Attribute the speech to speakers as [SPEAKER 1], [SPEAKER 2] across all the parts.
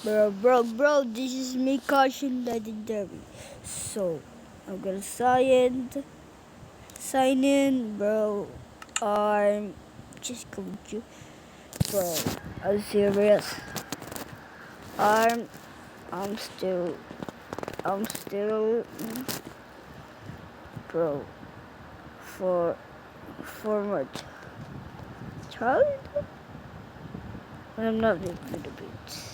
[SPEAKER 1] Bro, this is me, Caution Legendary. So, I'm gonna sign in, bro. I'm just going to, bro. I'm serious. I'm, I'm still, bro. For, my child. I'm not in Philippines.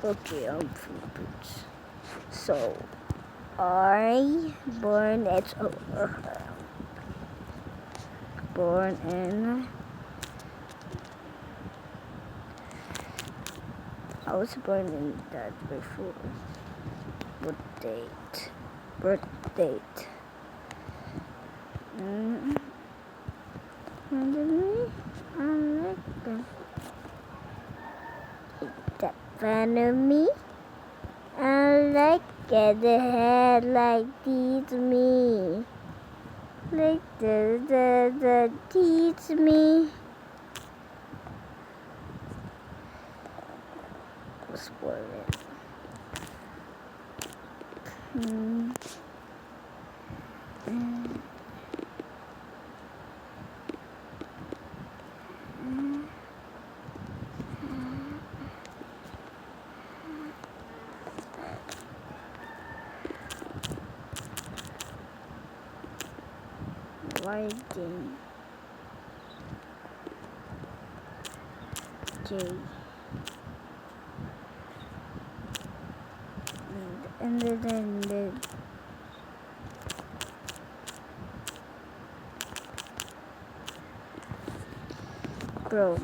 [SPEAKER 1] Okay, I'm Philippines. So, I born in. I was born in that before. What date? Birth date. That fan of me. I like get the head like teach me. Like the teach me. Spoil it. Writing J and then bro.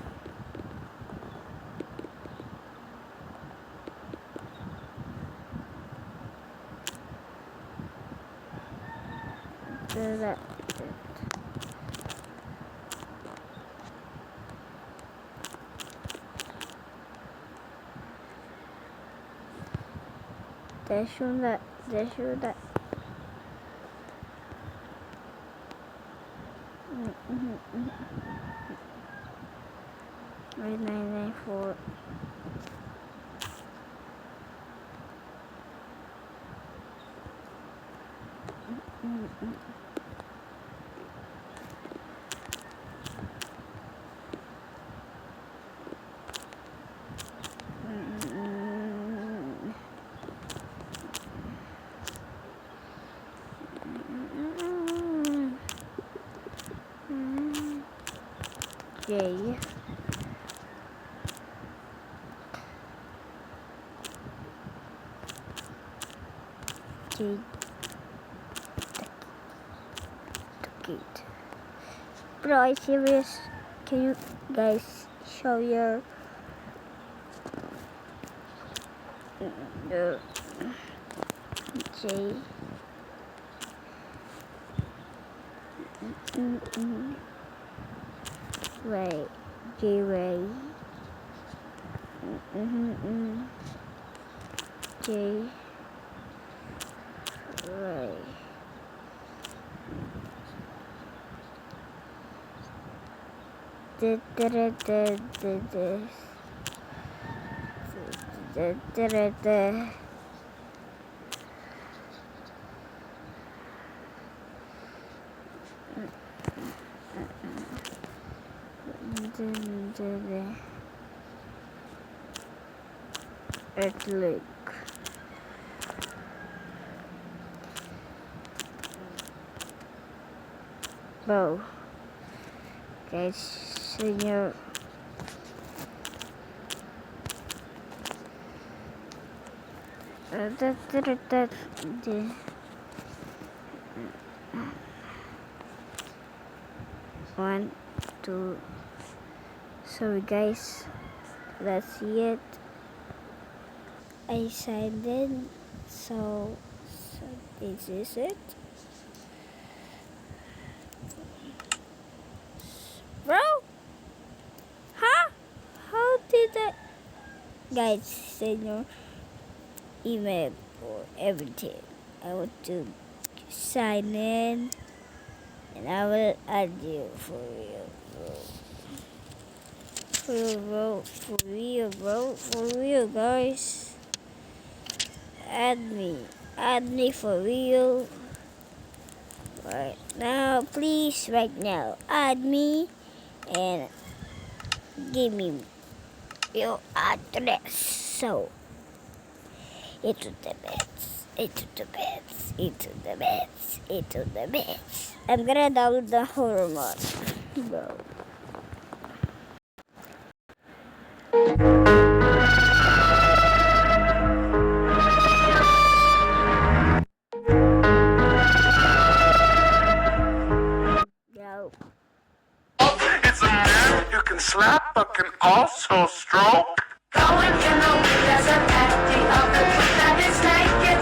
[SPEAKER 1] That they show that 994. J J Gate. Bro, are you serious? Can you guys show your the J Ray J Ray J Ray Earthly. Bro, guys, senior. One, two. Sorry, guys. Let's see it. I signed in, so this is it. Bro? Huh? How did I? Guys, send your email for everything. I want to sign in. And I will add you for real, bro. For real, bro. For real, bro. For real, guys. Add me. Add me for real. Right now, please, right now. Add me and give me your address. So, into the beds. Into the beds. Into the beds. Into the beds. I'm gonna download the horror mod, bro. Yo.
[SPEAKER 2] It's a man you can slap but can also stroke.
[SPEAKER 3] Going in the wind as a party of the truth that is naked.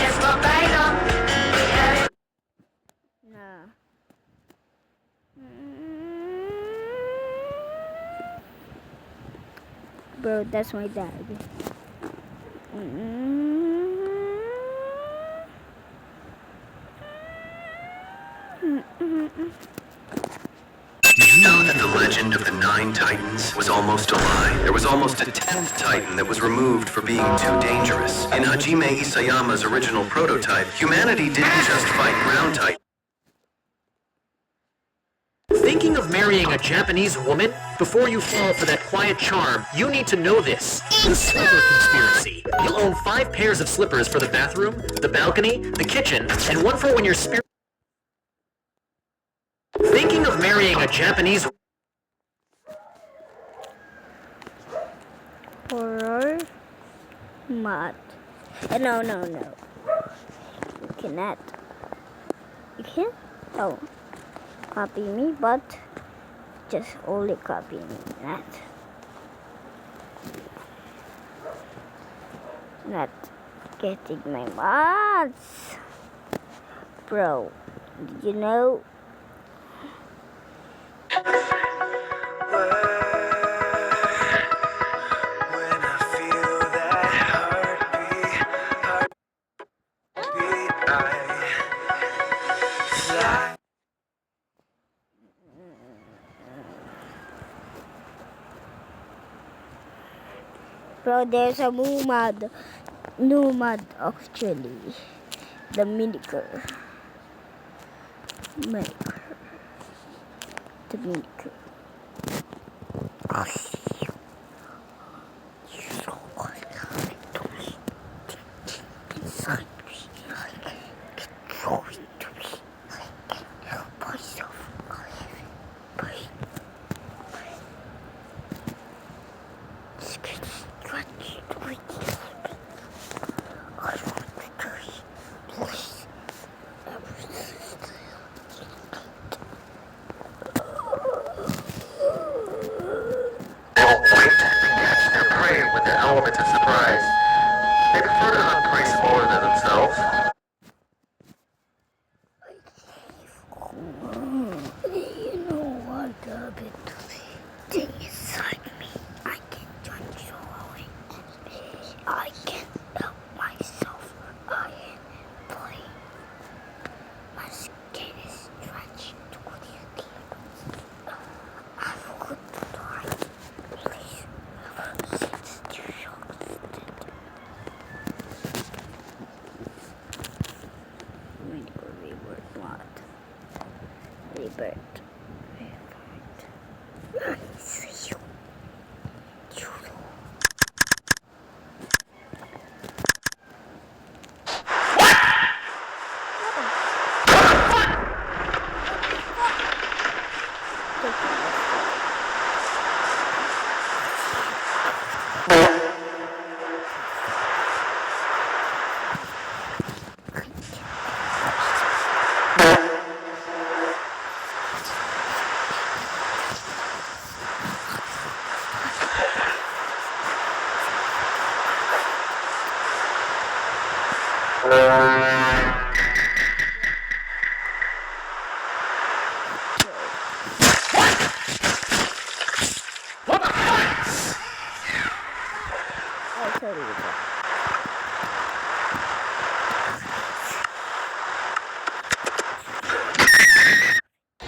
[SPEAKER 3] It's verbatim.
[SPEAKER 1] No. Bro, that's my dad.
[SPEAKER 4] Do you know that the legend of the 9 Titans was almost a lie? There was almost a 10th Titan that was removed for being too dangerous. In Hajime Isayama's original prototype, humanity didn't just fight ground titans.
[SPEAKER 5] Thinking of marrying a Japanese woman? Before you fall for that quiet charm, you need to know this. The Slipper Conspiracy. You'll own 5 pairs of slippers for the bathroom, the balcony, the kitchen, and one for when you're Thinking of marrying a Japanese...
[SPEAKER 1] Horror mod. No. You cannot. You can't? Oh. Copy me, but just only copy me. Not getting my mods. Bro, did you know?
[SPEAKER 2] When I feel that heartbeat, I fly.
[SPEAKER 1] Bro, there's a new mod actually. The Miniker. The Miniker.
[SPEAKER 4] They will wait to catch their prey with their element of surprise. They prefer to hunt prey smaller than themselves.
[SPEAKER 1] You know what a bit thing inside me. I can control it. I can help myself. I am playing. My skin is stretching to the I forgot to die. Please. Since you shocked Rebirth mod. Rebirth. I see you.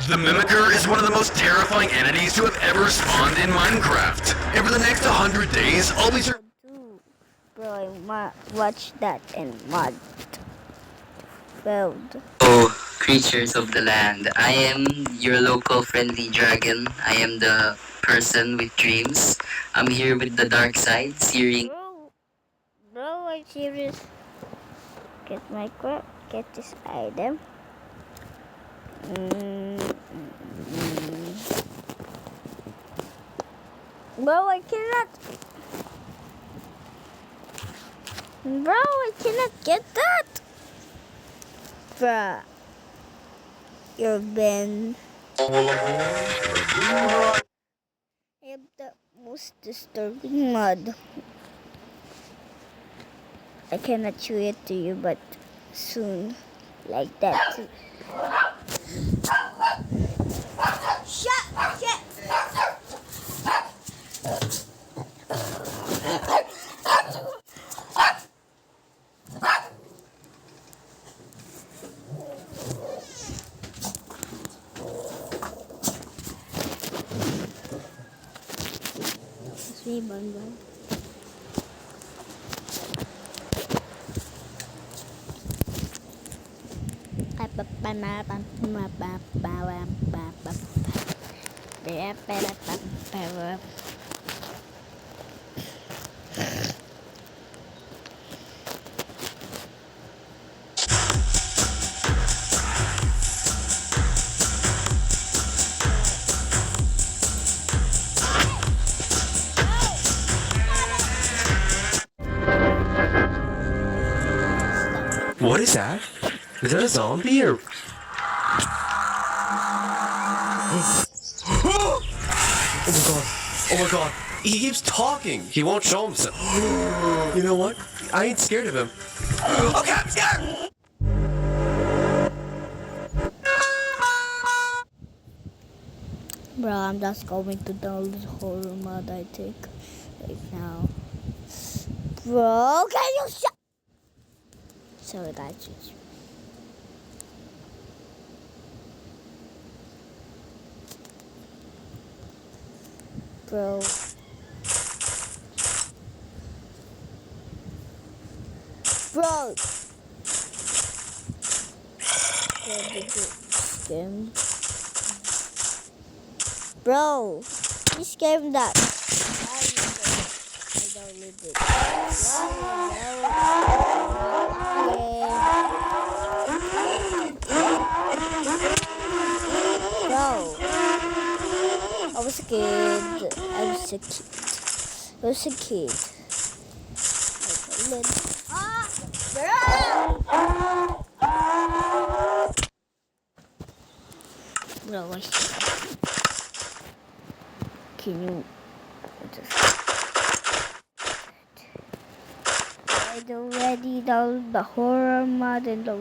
[SPEAKER 6] The Mimicker is one of the most terrifying entities to have ever spawned in Minecraft. And for the next 100 days, I'll be sure.
[SPEAKER 1] Bro, watch that and mod failed.
[SPEAKER 7] Oh, creatures of the land. I am your local friendly dragon. I am the person with dreams. I'm here with the dark side, searing.
[SPEAKER 1] Bro, I'm serious. Get my crap. Get this item. Bro, I cannot. Bro, I cannot get that. Bruh. You're been. I have the most disturbing mod. I cannot show it to you, but soon. Like that. Shut! It's me, Bun Bun.
[SPEAKER 6] What is that? Is that a zombie or? Oh my god. He keeps talking. He won't show himself. You know what? I ain't scared of him. Okay, I'm scared!
[SPEAKER 1] Bro, I'm just going to download horror mod, I think, right now. Bro, can you shut? Sorry, guys. Bro. Bro. Bro, this game that I downloaded it. Bro, I was a kid. I was a kid. Bro, can you just I'd already downloaded the horror mod and the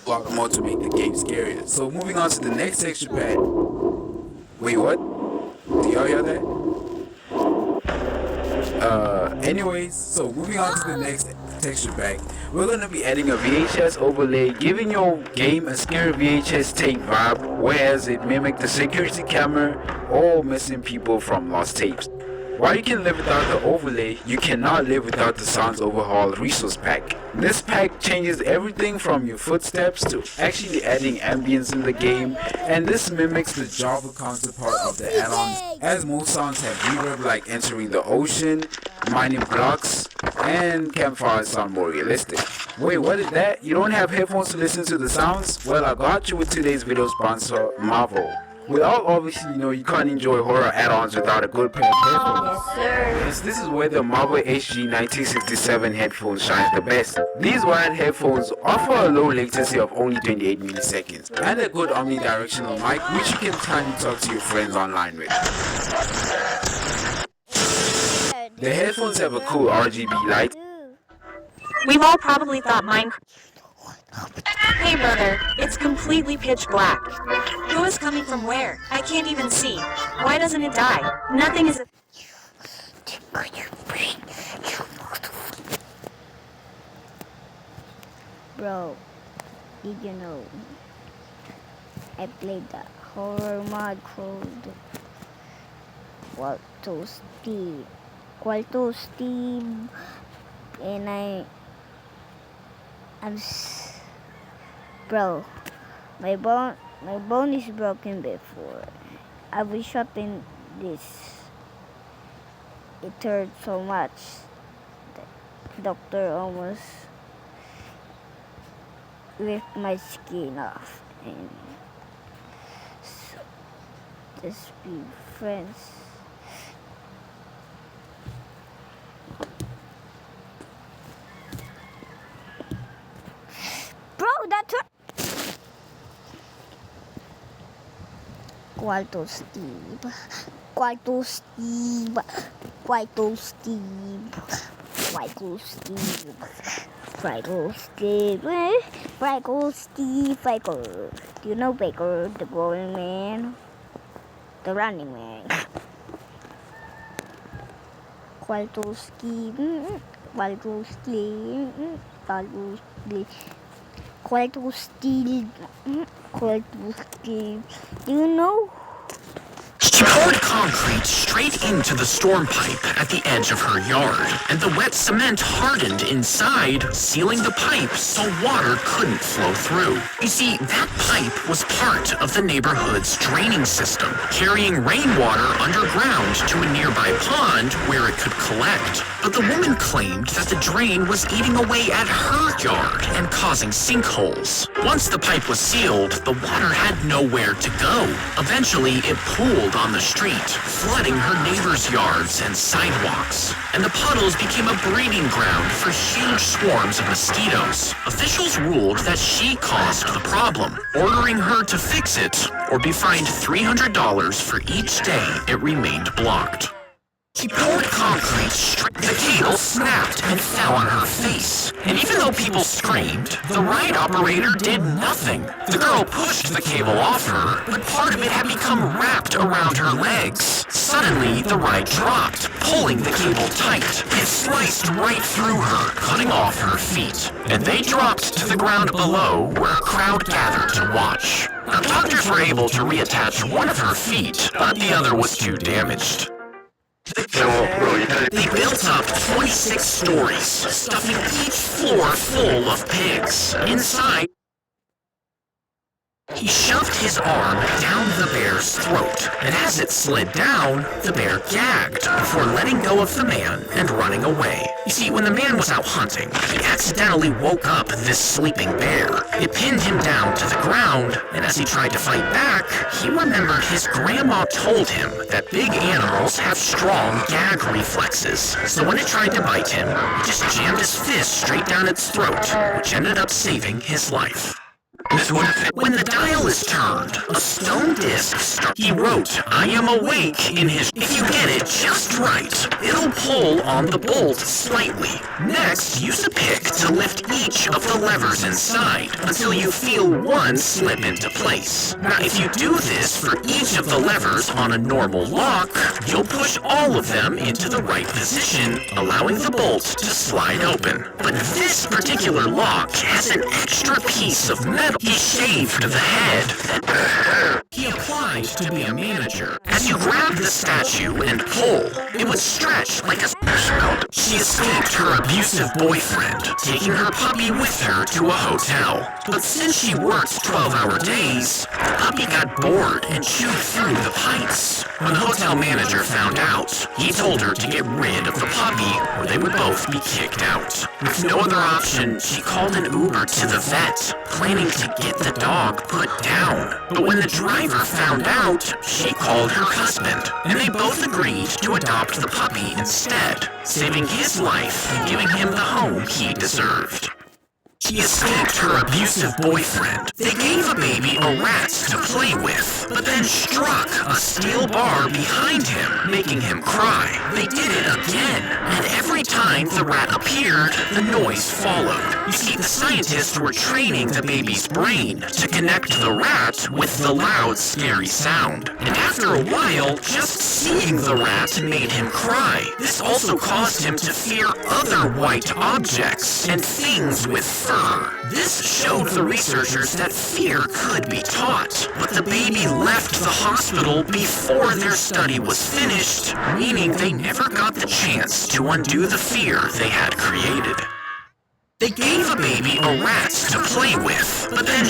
[SPEAKER 2] Block mode to make the game scarier. So moving on to the next texture pack. Wait, what? Do y'all hear that? Anyways, so moving on to the next texture pack, we're gonna be adding a VHS overlay, giving your game a scary VHS tape vibe, whereas it mimic the security camera or missing people from lost tapes. While you can live without the overlay, you cannot live without the Sounds Overhaul resource pack. This pack changes everything from your footsteps to actually adding ambience in the game, and this mimics the Java counterpart of the add-ons, as most sounds have reverb like entering the ocean, mining blocks, and campfires sound more realistic. Wait, what is that? You don't have headphones to listen to the sounds? Well, I got you with today's video sponsor, Marvel. We all obviously know you can't enjoy horror add-ons without a good pair of headphones. Yes, this is where the Marvel HG 1967 headphones shines the best. These wired headphones offer a low latency of only 28 milliseconds and a good omnidirectional mic which you can tiny talk to your friends online with. The headphones have a cool RGB light.
[SPEAKER 8] We've all probably thought Minecraft Hey, brother, it's completely pitch black. Who is coming from where? I can't even see. Why doesn't it die? Nothing is.
[SPEAKER 1] Bro, did you know I played that horror mod called Quarto Steam, and bro, my bone is broken before. I was shot in this. It hurt so much. The doctor almost ripped my skin off, and so just be friends. Bro, that's Quarto Steve. Quarto Steve. Quarto Steve. Quarto Steve. Friggle Steve. Friggle Steve. Friggle. Do you know Baker, the growing man? The running man. Quarto Steve. Quarto Steve. Quarto Steve. Quarto Steve. Quarto Steve. Do you know?
[SPEAKER 5] She poured concrete straight into the storm pipe at the edge of her yard, and the wet cement hardened inside, sealing the pipe so water couldn't flow through. You see, that pipe was part of the neighborhood's draining system, carrying rainwater underground to a nearby pond where it could collect. But the woman claimed that the drain was eating away at her yard and causing sinkholes. Once the pipe was sealed, the water had nowhere to go. Eventually, it pooled on the street, flooding her neighbors' yards and sidewalks. And the puddles became a breeding ground for huge swarms of mosquitoes. Officials ruled that she caused the problem, ordering her to fix it or be fined $300 for each day it remained blocked. She poured concrete straight. The cable snapped and fell on her face. And even though people screamed, the ride operator did nothing. The girl pushed the cable off her, but part of it had become wrapped around her legs. Suddenly, the ride dropped, pulling the cable tight. It sliced right through her, cutting off her feet. And they dropped to the ground below, where a crowd gathered to watch. Now, doctors were able to reattach one of her feet, but the other was too damaged. They built up 26 stories, stuffing each floor full of pigs. Inside, he shoved his arm down the bear's throat, and as it slid down, the bear gagged before letting go of the man and running away. You see, when the man was out hunting, he accidentally woke up this sleeping bear. It pinned him down to the ground, and as he tried to fight back, he remembered his grandma told him that big animals have strong gag reflexes. So when it tried to bite him, he just jammed his fist straight down its throat, which ended up saving his life. When the dial is turned, a stone disc starts. He wrote, "I am awake" in his. If you get it just right, it'll pull on the bolt slightly. Next, use a pick to lift each of the levers inside until you feel one slip into place. Now, if you do this for each of the levers on a normal lock, you'll push all of them into the right position, allowing the bolt to slide open. But this particular lock has an extra piece of metal. He shaved the head. He applied to be a manager. As you grabbed the statue and pull, it would stretch like a spout. She escaped her abusive boyfriend, taking her puppy with her to a hotel. But since she worked 12-hour days, the puppy got bored and chewed through the pipes. When the hotel manager found out, he told her to get rid of the puppy or they would both be kicked out. With no other option, she called an Uber to the vet, planning to get the dog put down. But when the driver found out, she called her husband, and they both agreed to adopt the puppy instead, saving his life and giving him the home he deserved. She escaped her abusive boyfriend. They gave a baby a rat to play with, but then struck a steel bar behind him, making him cry. They did it again, and every time the rat appeared, the noise followed. You see, the scientists were training the baby's brain to connect the rat with the loud, scary sound. And after a while, just seeing the rat made him cry. This also caused him to fear other white objects and things with fur. This showed the researchers that fear could be taught, but the baby left the hospital before their study was finished, meaning they never got the chance to undo the fear they had created. They gave a baby a rat to play with, but then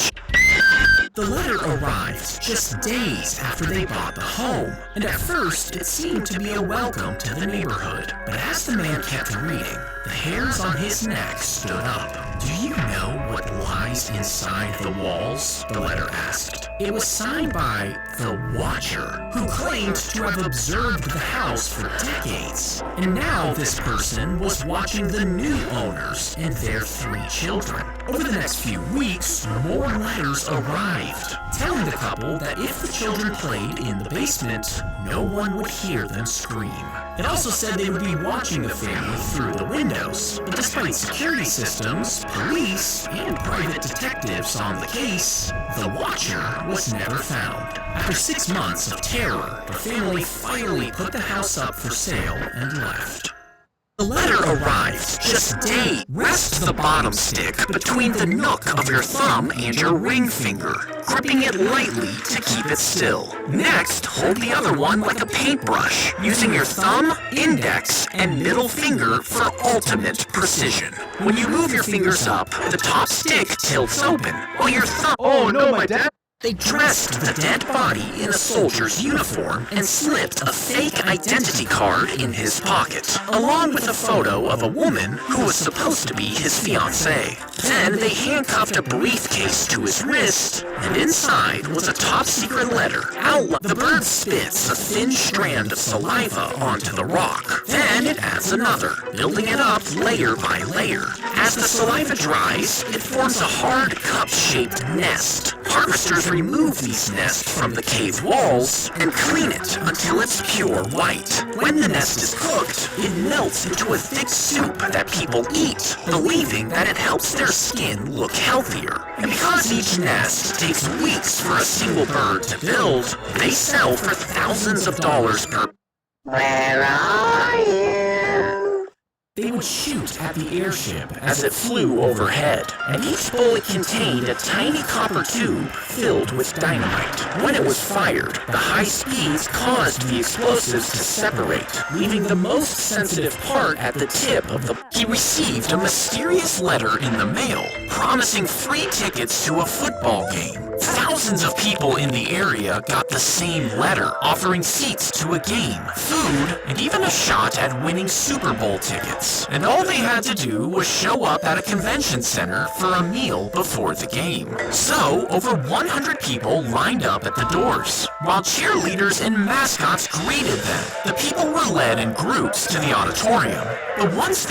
[SPEAKER 5] the letter arrived just days after they bought the home, and at first it seemed to be a welcome to the neighborhood. But as the man kept reading, the hairs on his neck stood up. "Do you know what lies inside the walls?" the letter asked. It was signed by the Watcher, who claimed to have observed the house for decades. And now this person was watching the new owners and their 3 children. Over the next few weeks, more letters arrived, telling the couple that if the children played in the basement, no one would hear them scream. It also said they would be watching the family through the windows, but despite security systems, police, and private detectives on the case, the Watcher was never found. After 6 months of terror, the family finally put the house up for sale and left. The letter arrives just days. Rest the bottom stick between the nook of your thumb and your ring finger, gripping it lightly to keep it still. Next, hold the other one like a paintbrush, using your thumb, index, and middle finger for ultimate precision. When you move your fingers up, the top stick tilts open, while your thumb—
[SPEAKER 6] Oh no, my dad!
[SPEAKER 5] They dressed the dead body in a soldier's uniform and slipped a fake identity card in his pocket, along with a photo of a woman who was supposed to be his fiancée. Then they handcuffed a briefcase to his wrist, and inside was a top-secret letter. The bird spits a thin strand of saliva onto the rock. Then it adds another, building it up layer by layer. As the saliva dries, it forms a hard cup-shaped nest. Harvesters remove these nests from the cave walls and clean it until it's pure white. When the nest is cooked, it melts into a thick soup that people eat, believing that it helps their skin look healthier. And because each nest takes weeks for a single bird to build, they sell for thousands of dollars per— Where are you? They would shoot at the airship as it flew overhead, and each bullet contained a tiny copper tube filled with dynamite. When it was fired, the high speeds caused the explosives to separate, leaving the most sensitive part at the tip of the— He received a mysterious letter in the mail, promising free tickets to a football game. Thousands of people in the area got the same letter, offering seats to a game, food, and even a shot at winning Super Bowl tickets. And all they had to do was show up at a convention center for a meal before the game. So, over 100 people lined up at the doors, while cheerleaders and mascots greeted them. The people were led in groups to the auditorium. But once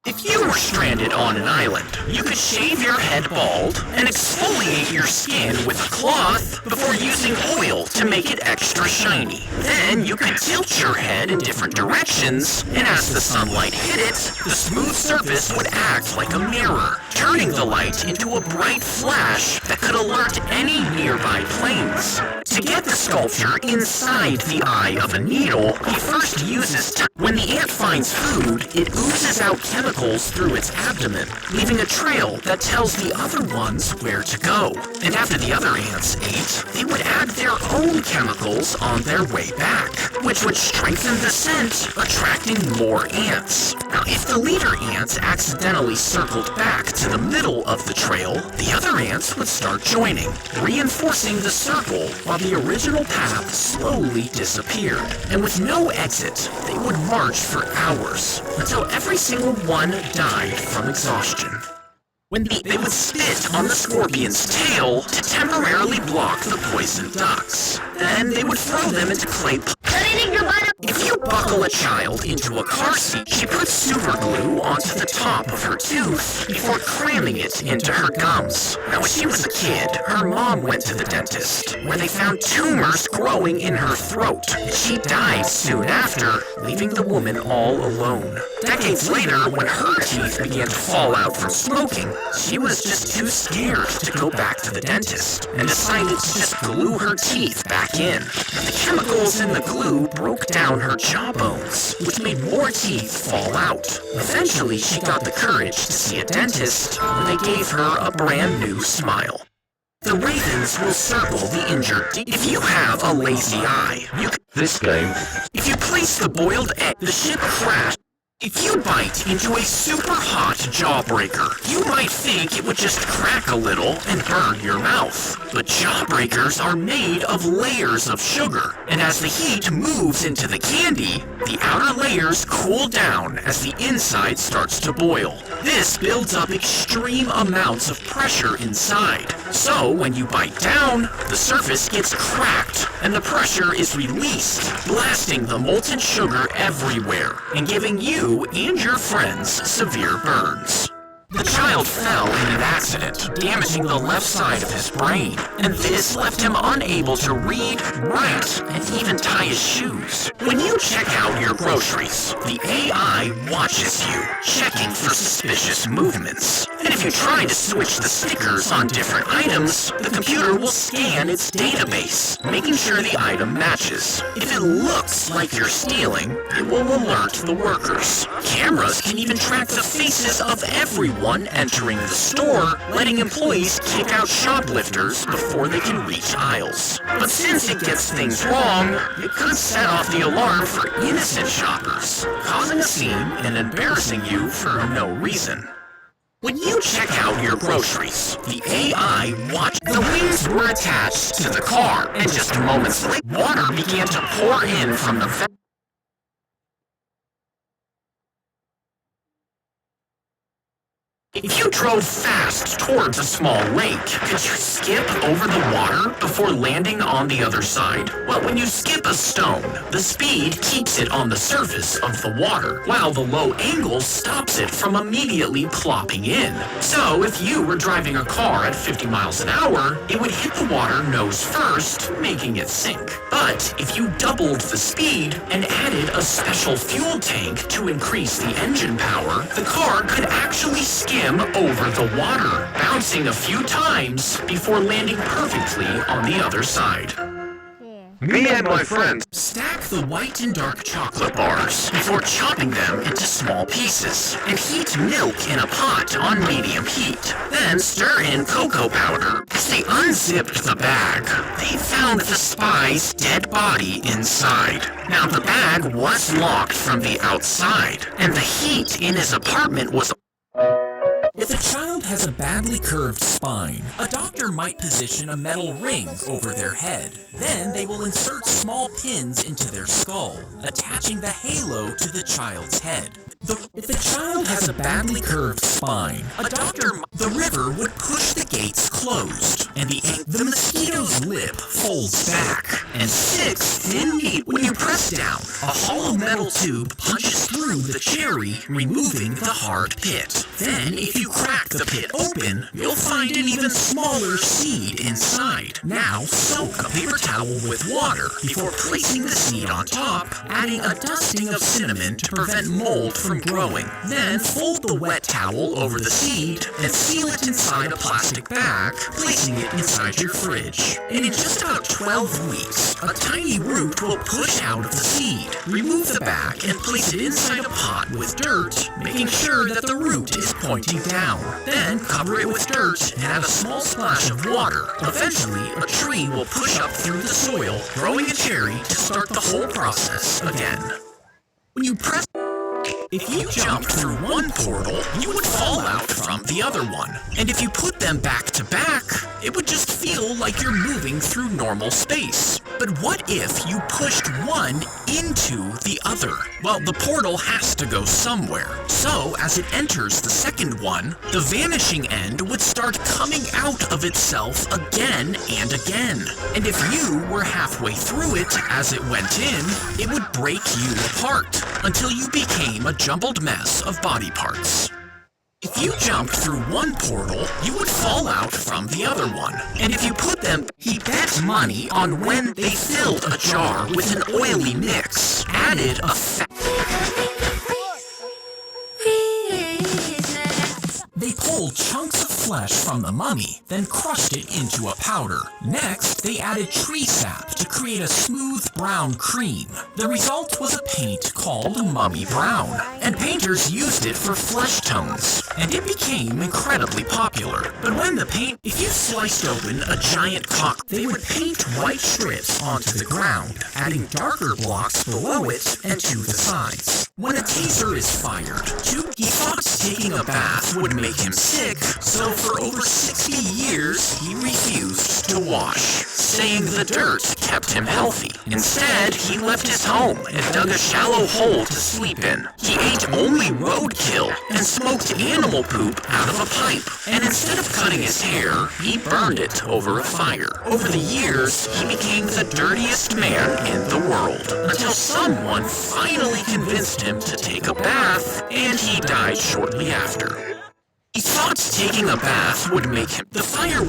[SPEAKER 5] If you were stranded on an island, you could shave your head bald and exfoliate your skin with a cloth before using oil to make it extra shiny. Then you could tilt your head in different directions, and as the sunlight hit it, the smooth surface would act like a mirror, turning the light into a bright flash that could alert any nearby planes. To get the sculpture inside the eye of a needle, he first uses When the ant finds food, it oozes out chemicals through its abdomen, leaving a trail that tells the other ones where to go. And after the other ants ate, they would add their own chemicals on their way back, which would strengthen the scent, attracting more ants. Now, if the leader ant accidentally circled back to the middle of the trail, the other ants would start joining, reinforcing the circle while the original path slowly disappeared. And with no exit, they would march for hours, until every single one died from exhaustion. They would spit on the scorpion's tail to temporarily block the poisoned ducks. Then they would throw them into clay. If you buckle a child into a car seat, she puts super glue onto the top of her tooth before cramming it into her gums. Now, when she was a kid, her mom went to the dentist, where they found tumors growing in her throat. She died soon after, leaving the woman all alone. Decades later, when her teeth began to fall out from smoking, she was just too scared to go back to the dentist and decided to just glue her teeth back in. The chemicals in the glue broke down her jawbones, which made more teeth fall out. Eventually, she got the courage to see a dentist, where they gave her a brand new smile. The ravens will circle the injured. If you have a lazy eye,
[SPEAKER 6] This game.
[SPEAKER 5] if you place the boiled egg, the ship crashed. If you bite into a super hot jawbreaker, you might think it would just crack a little and burn your mouth. But jawbreakers are made of layers of sugar, and as the heat moves into the candy, the outer layers cool down as the inside starts to boil. This builds up extreme amounts of pressure inside. So when you bite down, the surface gets cracked and the pressure is released, blasting the molten sugar everywhere and giving you and your friends severe burns. The child fell in an accident, damaging the left side of his brain, and this left him unable to read, write, and even tie his shoes. When you check out your groceries, the AI watches you, checking for suspicious movements. And if you try to switch the stickers on different items, the computer will scan its database, making sure the item matches. If it looks like you're stealing, it will alert the workers. Cameras can even track the faces of everyone entering the store, letting employees kick out shoplifters before they can reach aisles. But since it gets things wrong, it could set off the alarm for innocent shoppers, causing a scene and embarrassing you for no reason. When you check out your groceries, the AI watched. The wings were attached to the car, and just moments later, water began to pour in from the vent. If you drove fast towards a small lake, could you skip over the water before landing on the other side? Well, when you skip a stone, the speed keeps it on the surface of the water, while the low angle stops it from immediately plopping in. So, if you were driving a car at 50 miles an hour, it would hit the water nose first, making it sink. But if you doubled the speed and added a special fuel tank to increase the engine power, the car could actually skim over the water, bouncing a few times before landing perfectly on the other side.
[SPEAKER 6] Me and my friends.
[SPEAKER 5] Stack the white and dark chocolate bars before chopping them into small pieces, and heat milk in a pot on medium heat. Then stir in cocoa powder. As they unzipped the bag, they found the spy's dead body inside. Now the bag was locked from the outside, and the heat in his apartment was... If a child has a badly curved spine, a doctor might position a metal ring over their head. Then they will insert small pins into their skull, attaching the halo to the child's head. If a child has a badly curved spine, the river would push the gates closed, and the mosquito's lip folds back, and 6 thin needles. When you press down, a hollow metal tube punches through the cherry, removing the hard pit. Then, if you crack the pit open, you'll find an even smaller seed inside. Now, soak a paper towel with water before placing the seed on top, adding a dusting of cinnamon to prevent mold from growing. Then, fold the wet towel over the seed and seal it inside a plastic bag, placing it inside your fridge. And in just about 12 weeks, a tiny root will push out of the seed. Remove the bag and place it inside a pot with dirt, making sure that the root is pointing down. Then cover it with dirt and add a small splash of water. Eventually, a tree will push up through the soil, growing a cherry to start the whole process again. When you press... If you jumped through one portal, you would fall out from the other one. And if you put them back to back, it would just feel like you're moving through normal space. But what if you pushed one into the other? Well, the portal has to go somewhere. So, as it enters the second one, the vanishing end would start coming out of itself again and again. And if you were halfway through it as it went in, it would break you apart until you became a jumbled mess of body parts. If you jumped through one portal, you would fall out from the other one. And if you put them, he bet money on when they filled a jar with an oily mix, added a They pulled chunks of flesh from the mummy, then crushed it into a powder. Next, they added tree sap to create a smooth brown cream. The result was a paint called Mummy Brown, and painters used it for flesh tones, and it became incredibly popular. But when the paint, if you sliced open a giant cock, they would paint white strips onto the ground, adding darker blocks below it and to the sides. When a taser is fired, he thought taking a bath would make him sick, so for over 60 years he refused to wash, saying the dirt kept him healthy. Instead, he left his home and dug a shallow hole to sleep in. He ate only roadkill and smoked animal poop out of a pipe. And instead of cutting his hair, he burned it over a fire. Over the years, he became the dirtiest man in the world, until someone finally convinced him to take a bath, and he died shortly after. He thought taking a bath would make him sick. The fire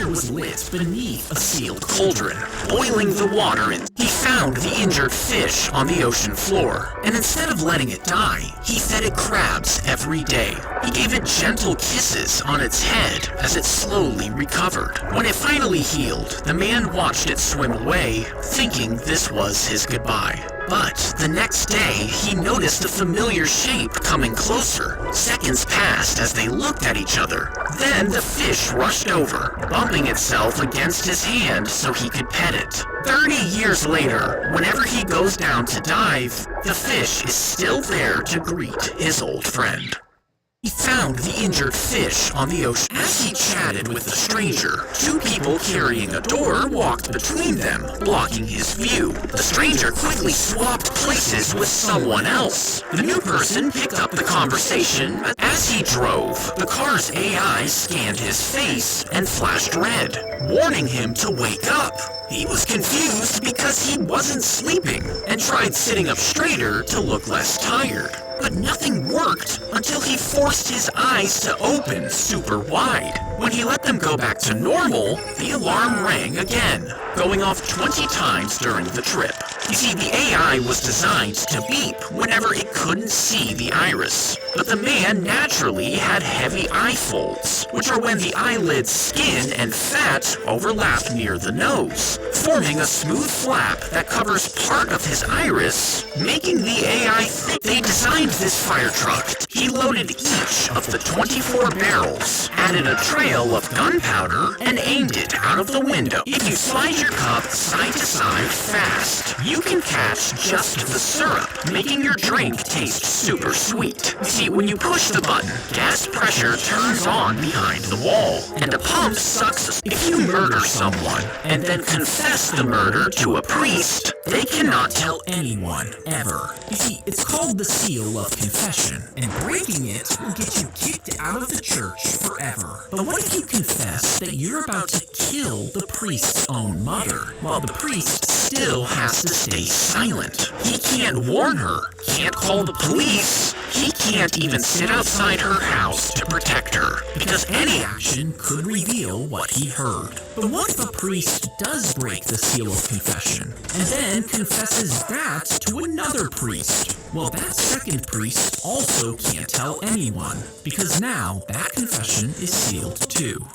[SPEAKER 5] was lit beneath a sealed cauldron, boiling the water in. He found the injured fish on the ocean floor, and instead of letting it die, he fed it crabs every day. He gave it gentle kisses on its head as it slowly recovered. When it finally healed, the man watched it swim away, thinking this was his goodbye. But the next day, he noticed a familiar shape coming closer. Seconds passed as they looked at each other. Then the fish rushed over, bumping itself against his hand so he could pet it. 30 years later, whenever he goes down to dive, the fish is still there to greet his old friend. He found the injured fish on the ocean. As he chatted with the stranger, two people carrying a door walked between them, blocking his view. The stranger quickly swapped places with someone else. The new person picked up the conversation. As he drove, the car's AI scanned his face and flashed red, warning him to wake up. He was confused because he wasn't sleeping and tried sitting up straighter to look less tired. But nothing worked until he forced his eyes to open super wide. When he let them go back to normal, the alarm rang again, going off 20 times during the trip. You see, the AI was designed to beep whenever it couldn't see the iris. But the man naturally had heavy eye folds, which are when the eyelid's skin and fat overlap near the nose, forming a smooth flap that covers part of his iris, making the AI think. They designed this fire truck. He loaded each of the 24 barrels, added a trail of gunpowder, and aimed it out of the window. If you slide your cup side to side fast, you can catch just the syrup, making your drink taste super sweet. See, when you push the button, gas pressure turns on behind the wall, and a pump sucks. If you murder someone and then confess the murder to a priest, they cannot tell anyone, ever. You see, it's called the seal of confession, and breaking it will get you kicked out of the church forever. But what if you confess that you're about to kill the priest's own mother? Well, the priest still has to stay silent. He can't warn her, can't call the police, he can't even sit outside her house to protect her, because any action could reveal what he heard. But what if a priest does break the seal of confession, and then confesses that to another priest? Well, that second priest also can't tell anyone, because now that confession is sealed too.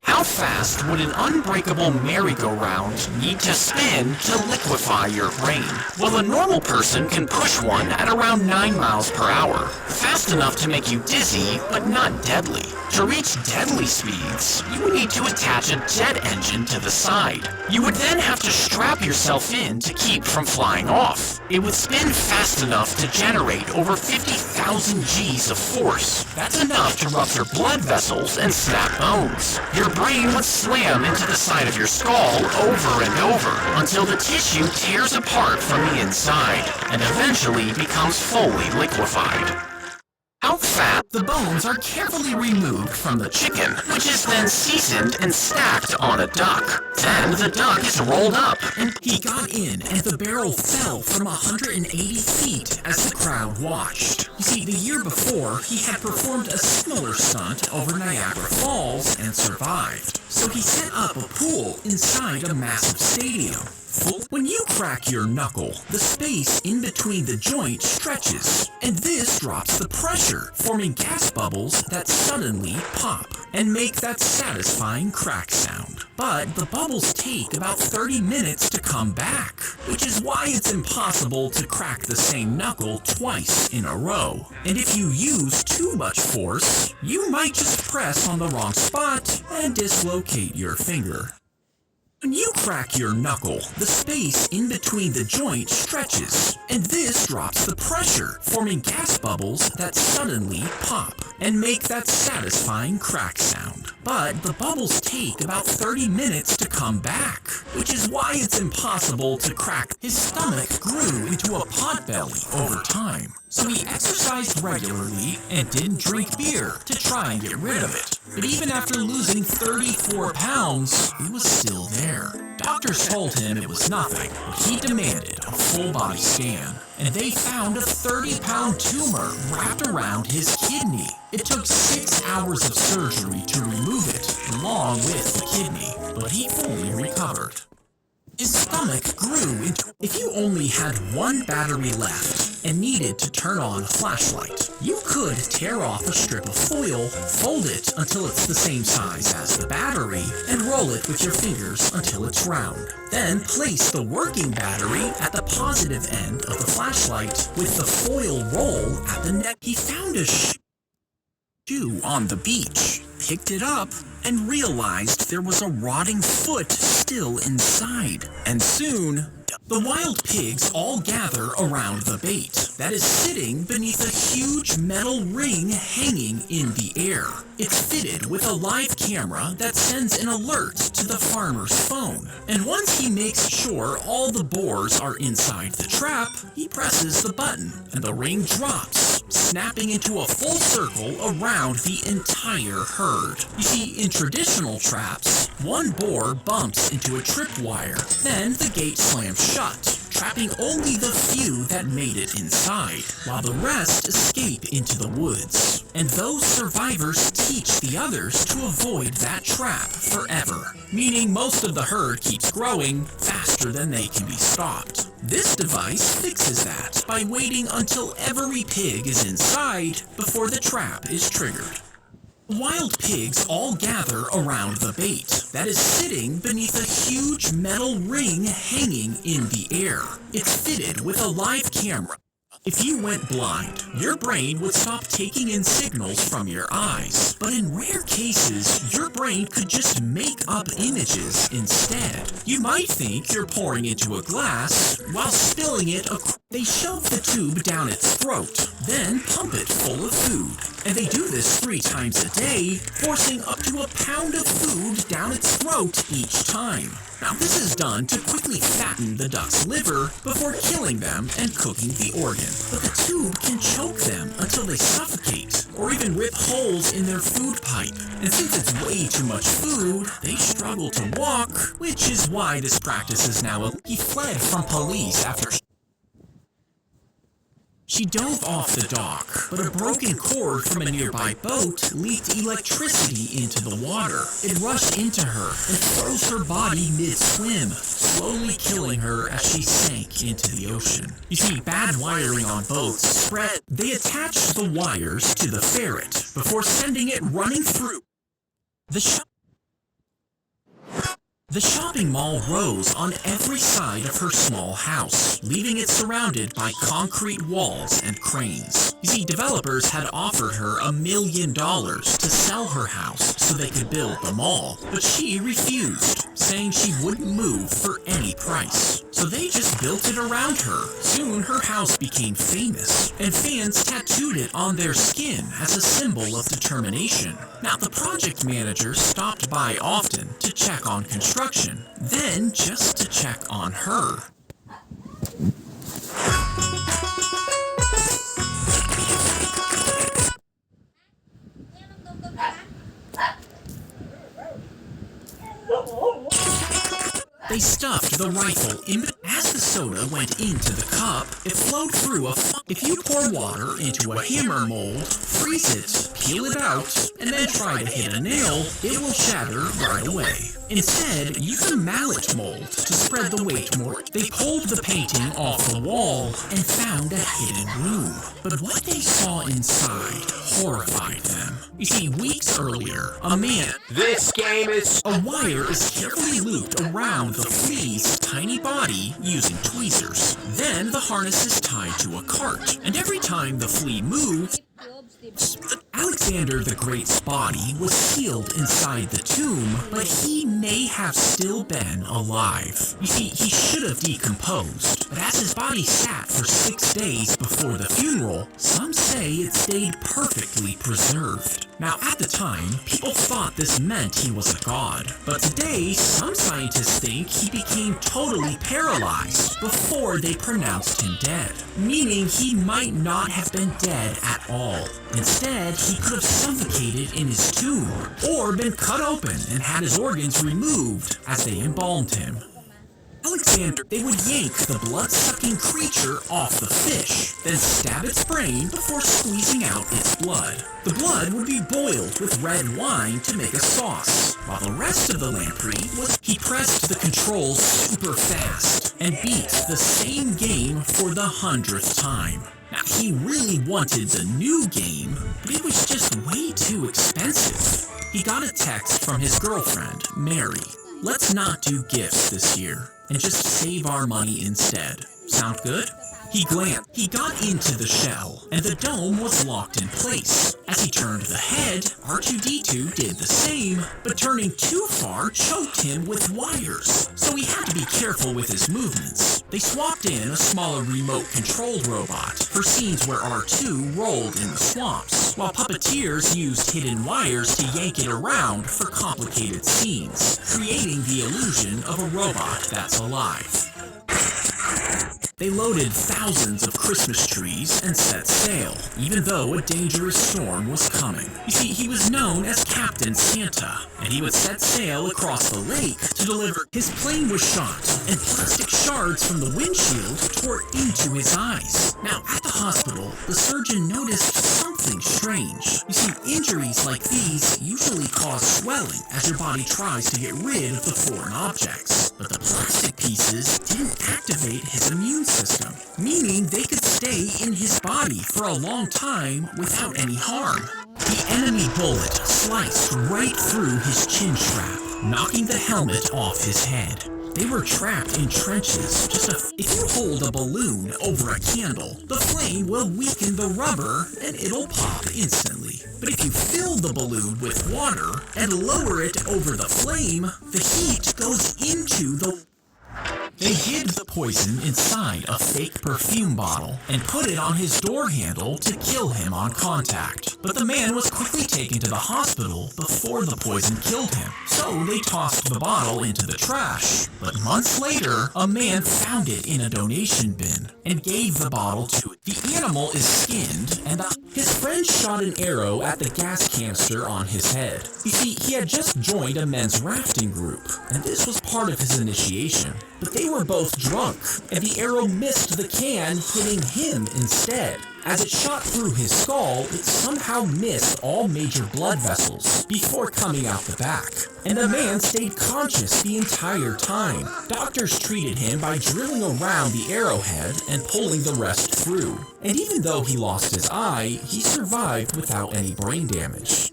[SPEAKER 5] How fast would an unbreakable merry-go-round need to spin to liquefy your brain? Well, a normal person can push one at around 9 miles per hour, fast enough to make you dizzy, but not deadly. To reach deadly speeds, you would need to attach a jet engine to the side. You would then have to strap yourself in to keep from flying off. It would spin fast enough to generate over 50,000 Gs of force. That's enough to rupture blood vessels and snap bones. Your brain would slam into the side of your skull over and over until the tissue tears apart from the inside and eventually becomes fully liquefied. Out fat, the bones are carefully removed from the chicken, which is then seasoned and stacked on a duck. Then the duck is rolled up, and he got in, and the barrel fell from 180 feet as the crowd watched. You see, the year before, he had performed a similar stunt over Niagara Falls and survived. So he set up a pool inside a massive stadium. When you crack your knuckle, the space in between the joint stretches, and this drops the pressure, forming gas bubbles that suddenly pop and make that satisfying crack sound. But the bubbles take about 30 minutes to come back, which is why it's impossible to crack the same knuckle twice in a row. And if you use too much force, you might just press on the wrong spot and dislocate your finger. When you crack your knuckle, the space in between the joint stretches, and this drops the pressure, forming gas bubbles that suddenly pop and make that satisfying crack sound. But the bubbles take about 30 minutes to come back, which is why it's impossible to crack. His stomach grew into a potbelly over time, so he exercised regularly and didn't drink beer to try and get rid of it. But even after losing 34 pounds, it was still there. Doctors told him it was nothing, but he demanded a full-body scan, and they found a 30-pound tumor wrapped around his kidney. It took 6 hours of surgery to remove it, along with the kidney, but he fully recovered. His stomach grew into... If you only had one battery left and needed to turn on a flashlight, you could tear off a strip of foil, fold it until it's the same size as the battery, and roll it with your fingers until it's round. Then place the working battery at the positive end of the flashlight with the foil roll at the neck. He found a shoe on the beach, picked it up, and realized there was a rotting foot still inside. And soon, the wild pigs all gather around the bait that is sitting beneath a huge metal ring hanging in the air. It's fitted with a live camera that sends an alert to the farmer's phone. And once he makes sure all the boars are inside the trap, he presses the button and the ring drops, snapping into a full circle around the entire herd. You see, in traditional traps, one boar bumps into a tripwire, then the gate slams shut, trapping only the few that made it inside, while the rest escape into the woods. And those survivors teach the others to avoid that trap forever, meaning most of the herd keeps growing faster than they can be stopped. This device fixes that by waiting until every pig is inside before the trap is triggered. Wild pigs all gather around the bait that is sitting beneath a huge metal ring hanging in the air. It's fitted with a live camera. If you went blind, your brain would stop taking in signals from your eyes. But in rare cases, your brain could just make up images instead. You might think you're pouring into a glass while spilling it across. They shove the tube down its throat, then pump it full of food. And they do this 3 times a day, forcing up to a pound of food down its throat each time. Now this is done to quickly fatten the duck's liver before killing them and cooking the organ. But the tube can choke them until they suffocate, or even rip holes in their food pipe. And since it's way too much food, they struggle to walk, which is why this practice is now illegal. He fled from police after she dove off the dock, but a broken cord from a nearby boat leaked electricity into the water. It rushed into her and froze her body mid-swim, slowly killing her as she sank into the ocean. You see, bad wiring on boats spread. They attached the wires to the ferret before sending it running through the
[SPEAKER 9] The shopping mall rose on every side of her small house, leaving it surrounded by concrete walls and cranes. You see, developers had offered her $1 million to sell her house so they could build the mall, but she refused, saying she wouldn't move for any price. So they just built it around her. Soon her house became famous, and fans tattooed it on their skin as a symbol of determination. Now, the project manager stopped by often to check on construction, then just to check on her. They stuffed the rifle in as the soda went into the cup, it flowed through If you pour water into a hammer mold, freeze it, peel it out, and then try to hit a nail, it will shatter right away. Instead, use a mallet mold to spread the weight more. They pulled the painting off the wall and found a hidden room. But what they saw inside horrified them. You see, weeks earlier, a wire is carefully looped around the flea's tiny body using tweezers. Then the harness is tied to a cart, and every time the flea moves, Alexander the Great's body was sealed inside the tomb, but he may have still been alive. You see, he should have decomposed, but as his body sat for 6 days before the funeral, some say it stayed perfectly preserved. Now, at the time, people thought this meant he was a god, but today, some scientists think he became totally paralyzed before they pronounced him dead, meaning he might not have been dead at all. Instead, he could have suffocated in his tomb, or been cut open and had his organs removed as they embalmed him. Alexander, they would yank the blood-sucking creature off the fish, then stab its brain before squeezing out its blood. The blood would be boiled with red wine to make a sauce, while the rest of the lamprey was he pressed the controls super fast and beat the same game for the 100th time. Now, he really wanted the new game, but it was just way too expensive. He got a text from his girlfriend, Mary. Let's not do gifts this year, and just save our money instead. Sound good? He glanced. He got into the shell, and the dome was locked in place. As he turned the head, R2-D2 did the same, but turning too far choked him with wires, so he had to be careful with his movements. They swapped in a smaller remote-controlled robot for scenes where R2 rolled in the swamps, while puppeteers used hidden wires to yank it around for complicated scenes, creating the illusion of a robot that's alive. They loaded thousands of Christmas trees and set sail, even though a dangerous storm was coming. You see, he was known as Captain Santa, and he would set sail across the lake to deliver. His plane was shot, and plastic shards from the windshield tore into his eyes. Now, at the hospital, the surgeon noticed something strange. You see, injuries like these usually cause swelling as your body tries to get rid of the foreign objects, but the plastic pieces didn't activate his immune system, meaning they could stay in his body for a long time without any harm. The enemy bullet sliced right through his chin strap, knocking the helmet off his head. They were trapped in trenches. If you hold a balloon over a candle, the flame will weaken the rubber and it'll pop instantly. But if you fill the balloon with water and lower it over the flame, the heat goes into the... They hid the poison inside a fake perfume bottle and put it on his door handle to kill him on contact. But the man was quickly taken to the hospital before the poison killed him, so they tossed the bottle into the trash. But months later, a man found it in a donation bin and gave the bottle to it. The animal is skinned, and his friend shot an arrow at the gas canister on his head. You see, he had just joined a men's rafting group, and this was part of his initiation. But they were both drunk, and the arrow missed the can, hitting him instead. As it shot through his skull, it somehow missed all major blood vessels before coming out the back. And the man stayed conscious the entire time. Doctors treated him by drilling around the arrowhead and pulling the rest through. And even though he lost his eye, he survived without any brain damage.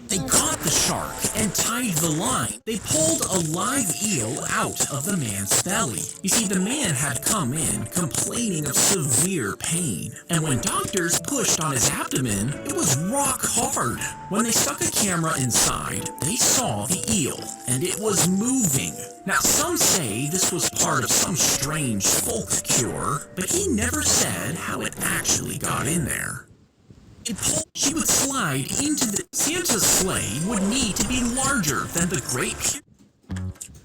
[SPEAKER 9] They caught the shark and tied the line. They pulled a live eel out of the man's belly. You see, the man had come in complaining of severe pain, and when doctors pushed on his abdomen, it was rock hard. When they stuck a camera inside, they saw the eel, and it was moving. Now, some say this was part of some strange folk cure, but he never said how it actually got in there. She would slide into the Santa's sleigh would need to be larger than the Great.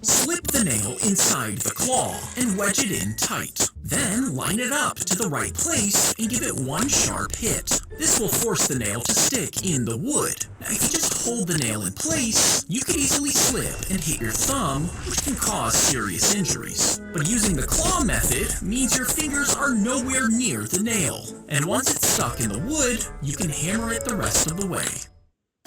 [SPEAKER 9] Slip the nail inside the claw and wedge it in tight. Then line it up to the right place and give it one sharp hit. This will force the nail to stick in the wood. Now, if you just hold the nail in place, you could easily slip and hit your thumb, which can cause serious injuries. But using the claw method means your fingers are nowhere near the nail. And once it's stuck in the wood, you can hammer it the rest of the way.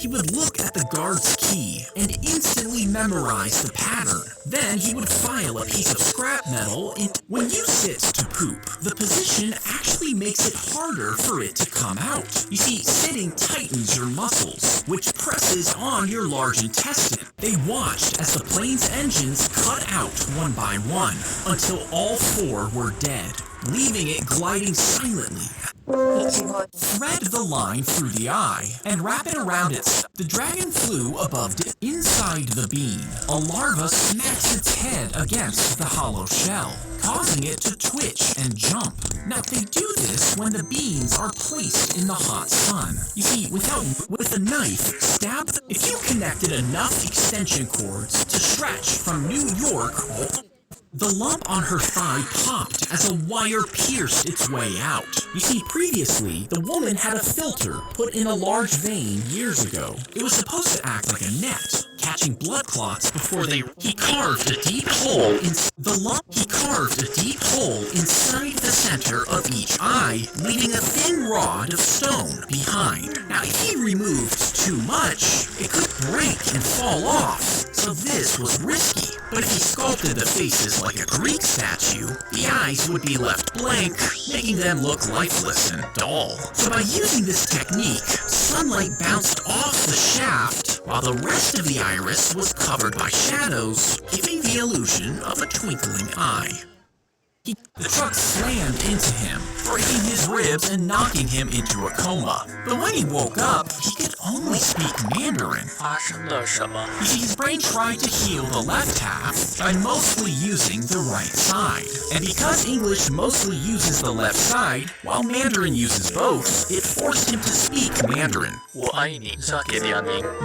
[SPEAKER 9] He would look at the guard's key and instantly memorize the pattern. Then he would file a piece of scrap metal in. When you sit to poop, the position actually makes it harder for it to come out. You see, sitting tightens your muscles, which presses on your large intestine. They watched as the plane's engines cut out one by one until all four were dead, leaving it gliding silently. Thread the line through the eye and wrap it around its. The dragon flew above it. Inside the bean, a larva smacks its head against the hollow shell, causing it to twitch and jump. Now, they do this when the beans are placed in the hot sun. You see, with a knife, stab. If you connected enough extension cords to stretch from New York. The lump on her thigh popped as a wire pierced its way out. You see, previously, the woman had a filter put in a large vein years ago. It was supposed to act like a net, catching blood clots before they. He carved a deep hole inside the center of each eye, leaving a thin rod of stone behind. Now, if he removed too much, it could break and fall off, so this was risky. But if he sculpted the faces like a Greek statue, the eyes would be left blank, making them look lifeless and dull. So by using this technique, sunlight bounced off the shaft, while the rest of the iris was covered by shadows, giving the illusion of a twinkling eye. The truck slammed into him, breaking his ribs and knocking him into a coma. But when he woke up, he could only speak Mandarin. You see, his brain tried to heal the left half by mostly using the right side. And because English mostly uses the left side, while Mandarin uses both, it forced him to speak Mandarin,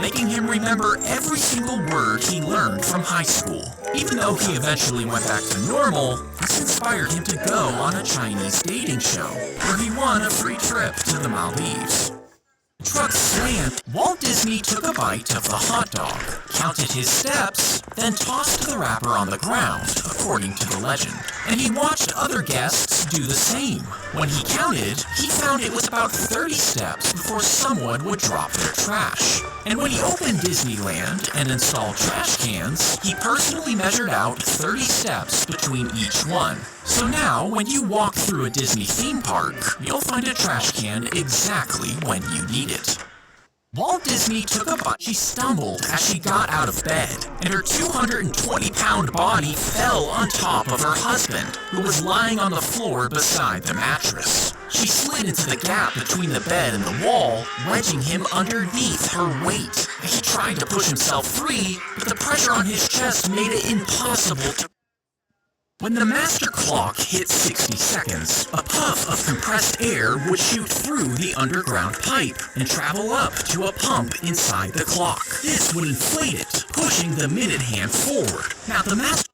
[SPEAKER 9] making him remember every single word he learned from high school. Even though he eventually went back to normal, this inspired him to go on a Chinese dating show, where he won a free trip to the Maldives. Truck slammed. Walt Disney took a bite of the hot dog, counted his steps, then tossed the wrapper on the ground, according to the legend. And he watched other guests do the same. When he counted, he found it was about 30 steps before someone would drop their trash. And when he opened Disneyland and installed trash cans, he personally measured out 30 steps between each one. So now, when you walk through a Disney theme park, you'll find a trash can exactly when you need it. Walt Disney took a bite. She stumbled as she got out of bed, and her 220-pound body fell on top of her husband, who was lying on the floor beside the mattress. She slid into the gap between the bed and the wall, wedging him underneath her weight. He tried to push himself free, but the pressure on his chest made it impossible to. When the master clock hit 60 seconds, a puff of compressed air would shoot through the underground pipe and travel up to a pump inside the clock. This would inflate it, pushing the minute hand forward. Now the master.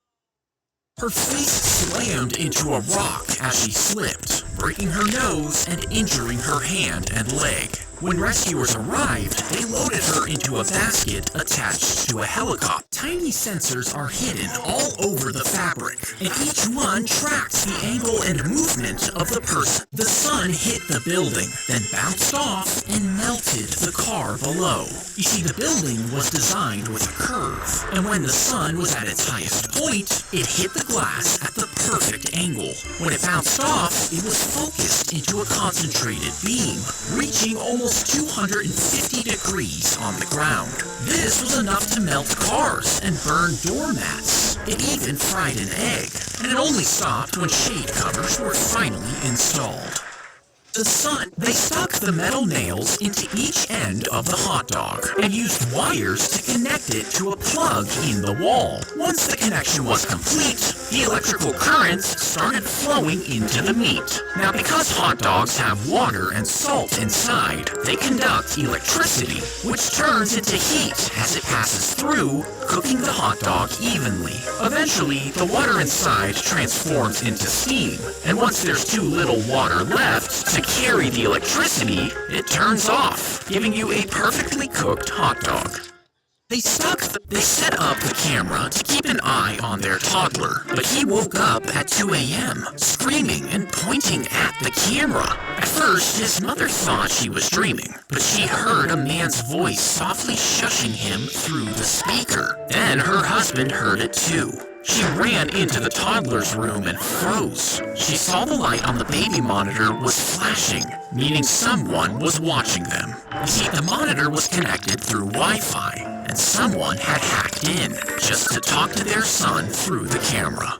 [SPEAKER 9] Her face slammed into a rock as she slipped, breaking her nose and injuring her hand and leg. When rescuers arrived, they loaded her into a basket attached to a helicopter. Tiny sensors are hidden all over the fabric, and each one tracks the angle and movement of the person. The sun hit the building, then bounced off and melted the car below. You see, the building was designed with a curve, and when the sun was at its highest point, it hit the glass at the perfect angle. When it bounced off, it was focused into a concentrated beam, reaching almost 250 degrees on the ground. This was enough to melt cars and burn doormats. It even fried an egg, and it only stopped when shade covers were finally installed. They stuck the metal nails into each end of the hot dog and used wires to connect it to a plug in the wall. Once the connection was complete, the electrical currents started flowing into the meat. Now, because hot dogs have water and salt inside, they conduct electricity, which turns into heat as it passes through, cooking the hot dog evenly. Eventually, the water inside transforms into steam, and once there's too little water left to carry the electricity, it turns off, giving you a perfectly cooked hot dog. They set up the camera to keep an eye on their toddler, but he woke up at 2 a.m., screaming and pointing at the camera. At first, his mother thought she was dreaming, but she heard a man's voice softly shushing him through the speaker. Then her husband heard it too. She ran into the toddler's room and froze. She saw the light on the baby monitor was flashing, meaning someone was watching them. You see, the monitor was connected through Wi-Fi, and someone had hacked in just to talk to their son through the camera.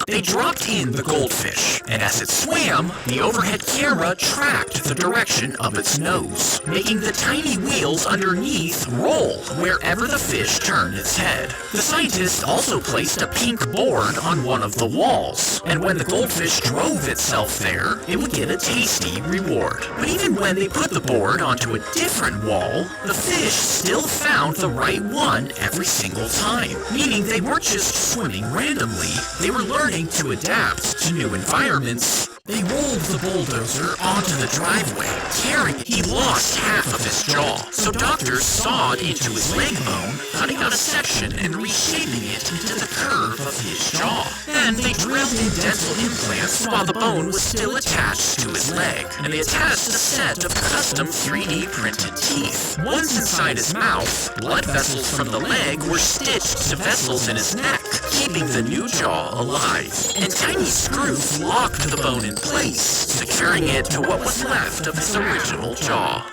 [SPEAKER 9] They dropped in the goldfish, and as it swam, the overhead camera tracked the direction of its nose, making the tiny wheels underneath roll wherever the fish turned its head. The scientists also placed a pink board on one of the walls, and when the goldfish drove itself there, it would get a tasty reward. But even when they put the board onto a different wall, the fish still found the right one every single time, meaning they weren't just swimming randomly. They were learning to adapt to new environments. They rolled the bulldozer onto the driveway, carrying it. He lost half of his jaw, so doctors sawed into his leg bone, cutting out a section and reshaping it into the curve of his jaw. Then they drilled in dental implants while the bone was still attached to his leg, and they attached a set of custom 3D printed teeth. Once inside his mouth, blood vessels from the leg were stitched to vessels in his neck, keeping the new jaw alive. And tiny screws locked the bone in place, securing it to what was left of his original jaw.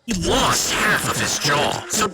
[SPEAKER 9] He lost half of his jaw, so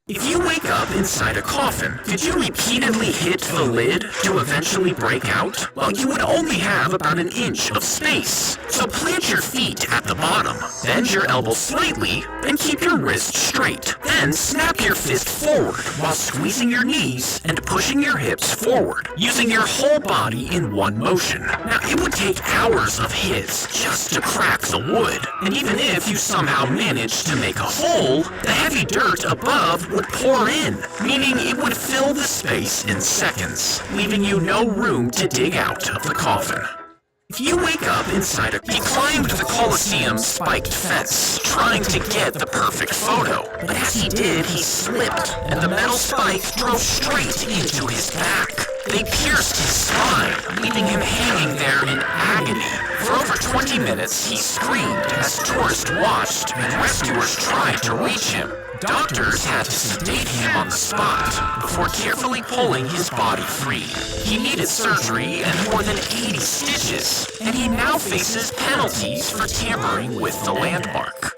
[SPEAKER 9] if you wake up inside a coffin, could you repeatedly hit the lid to eventually break out? Well, you would only have about an inch of space. So plant your feet at the bottom, bend your elbows slightly, and keep your wrist straight. Then snap your fist forward while squeezing your knees and pushing your hips forward, using your whole body in one motion. Now, it would take hours of hits just to crack the wood, and even if you somehow managed to make a hole, the heavy dirt above would pour in, meaning it would fill the space in seconds, leaving you no room to dig out of the coffin. If you wake up inside he climbed the Colosseum's spiked fence, trying to get the perfect photo. But as he did, he slipped, and the metal spike drove straight into his back. They pierced his spine, leaving him hanging there in agony. For over 20 minutes, he screamed as tourists watched and rescuers tried to reach him. Doctors had to sedate him on the spot before carefully pulling his body free. He needed surgery and more than 80 stitches, and he now faces penalties for tampering with the landmark.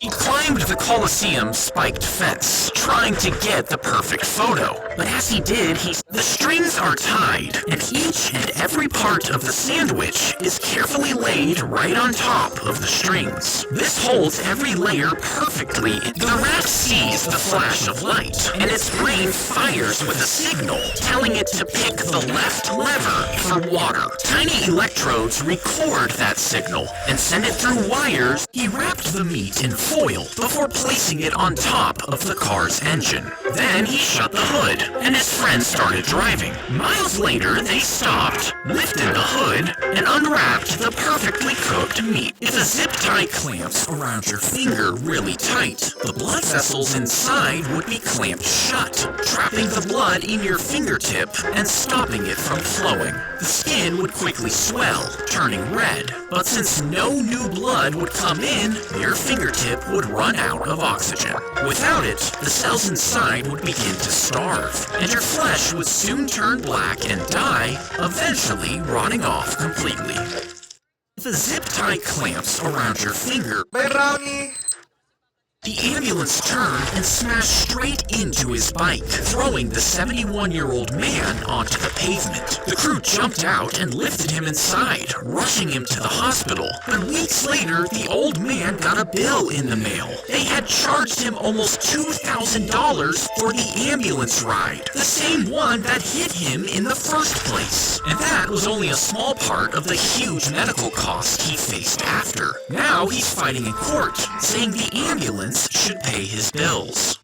[SPEAKER 9] He climbed the Colosseum's spiked fence, trying to get the perfect photo. But as he did, the strings are tied, and each and every part of the sandwich is carefully laid right on top of the strings. This holds every layer perfectly. The rat sees the flash of light, and its brain fires with a signal, telling it to pick the left lever for water. Tiny electrodes record that signal and send it through wires. He wrapped the meat in foil before placing it on top of the car's engine. Then he shut the hood, and his friend started driving. Miles later, they stopped, lifted the hood, and unwrapped the perfectly cooked meat. If a zip tie clamps around your finger really tight, the blood vessels inside would be clamped shut, trapping the blood in your fingertip and stopping it from flowing. The skin would quickly swell, turning red, but since no new blood would come in, your fingertip would run out of oxygen. Without it, the cells inside would begin to starve, and your flesh would soon turn black and die, eventually rotting off completely. The zip tie clamps around your finger.
[SPEAKER 6] May brownie!
[SPEAKER 9] The ambulance turned and smashed straight into his bike, throwing the 71-year-old man onto the pavement. The crew jumped out and lifted him inside, rushing him to the hospital. But weeks later, the old man got a bill in the mail. They had charged him almost $2,000 for the ambulance ride, the same one that hit him in the first place. And that was only a small part of the huge medical costs he faced after. Now he's fighting in court, saying the ambulance should pay his bills.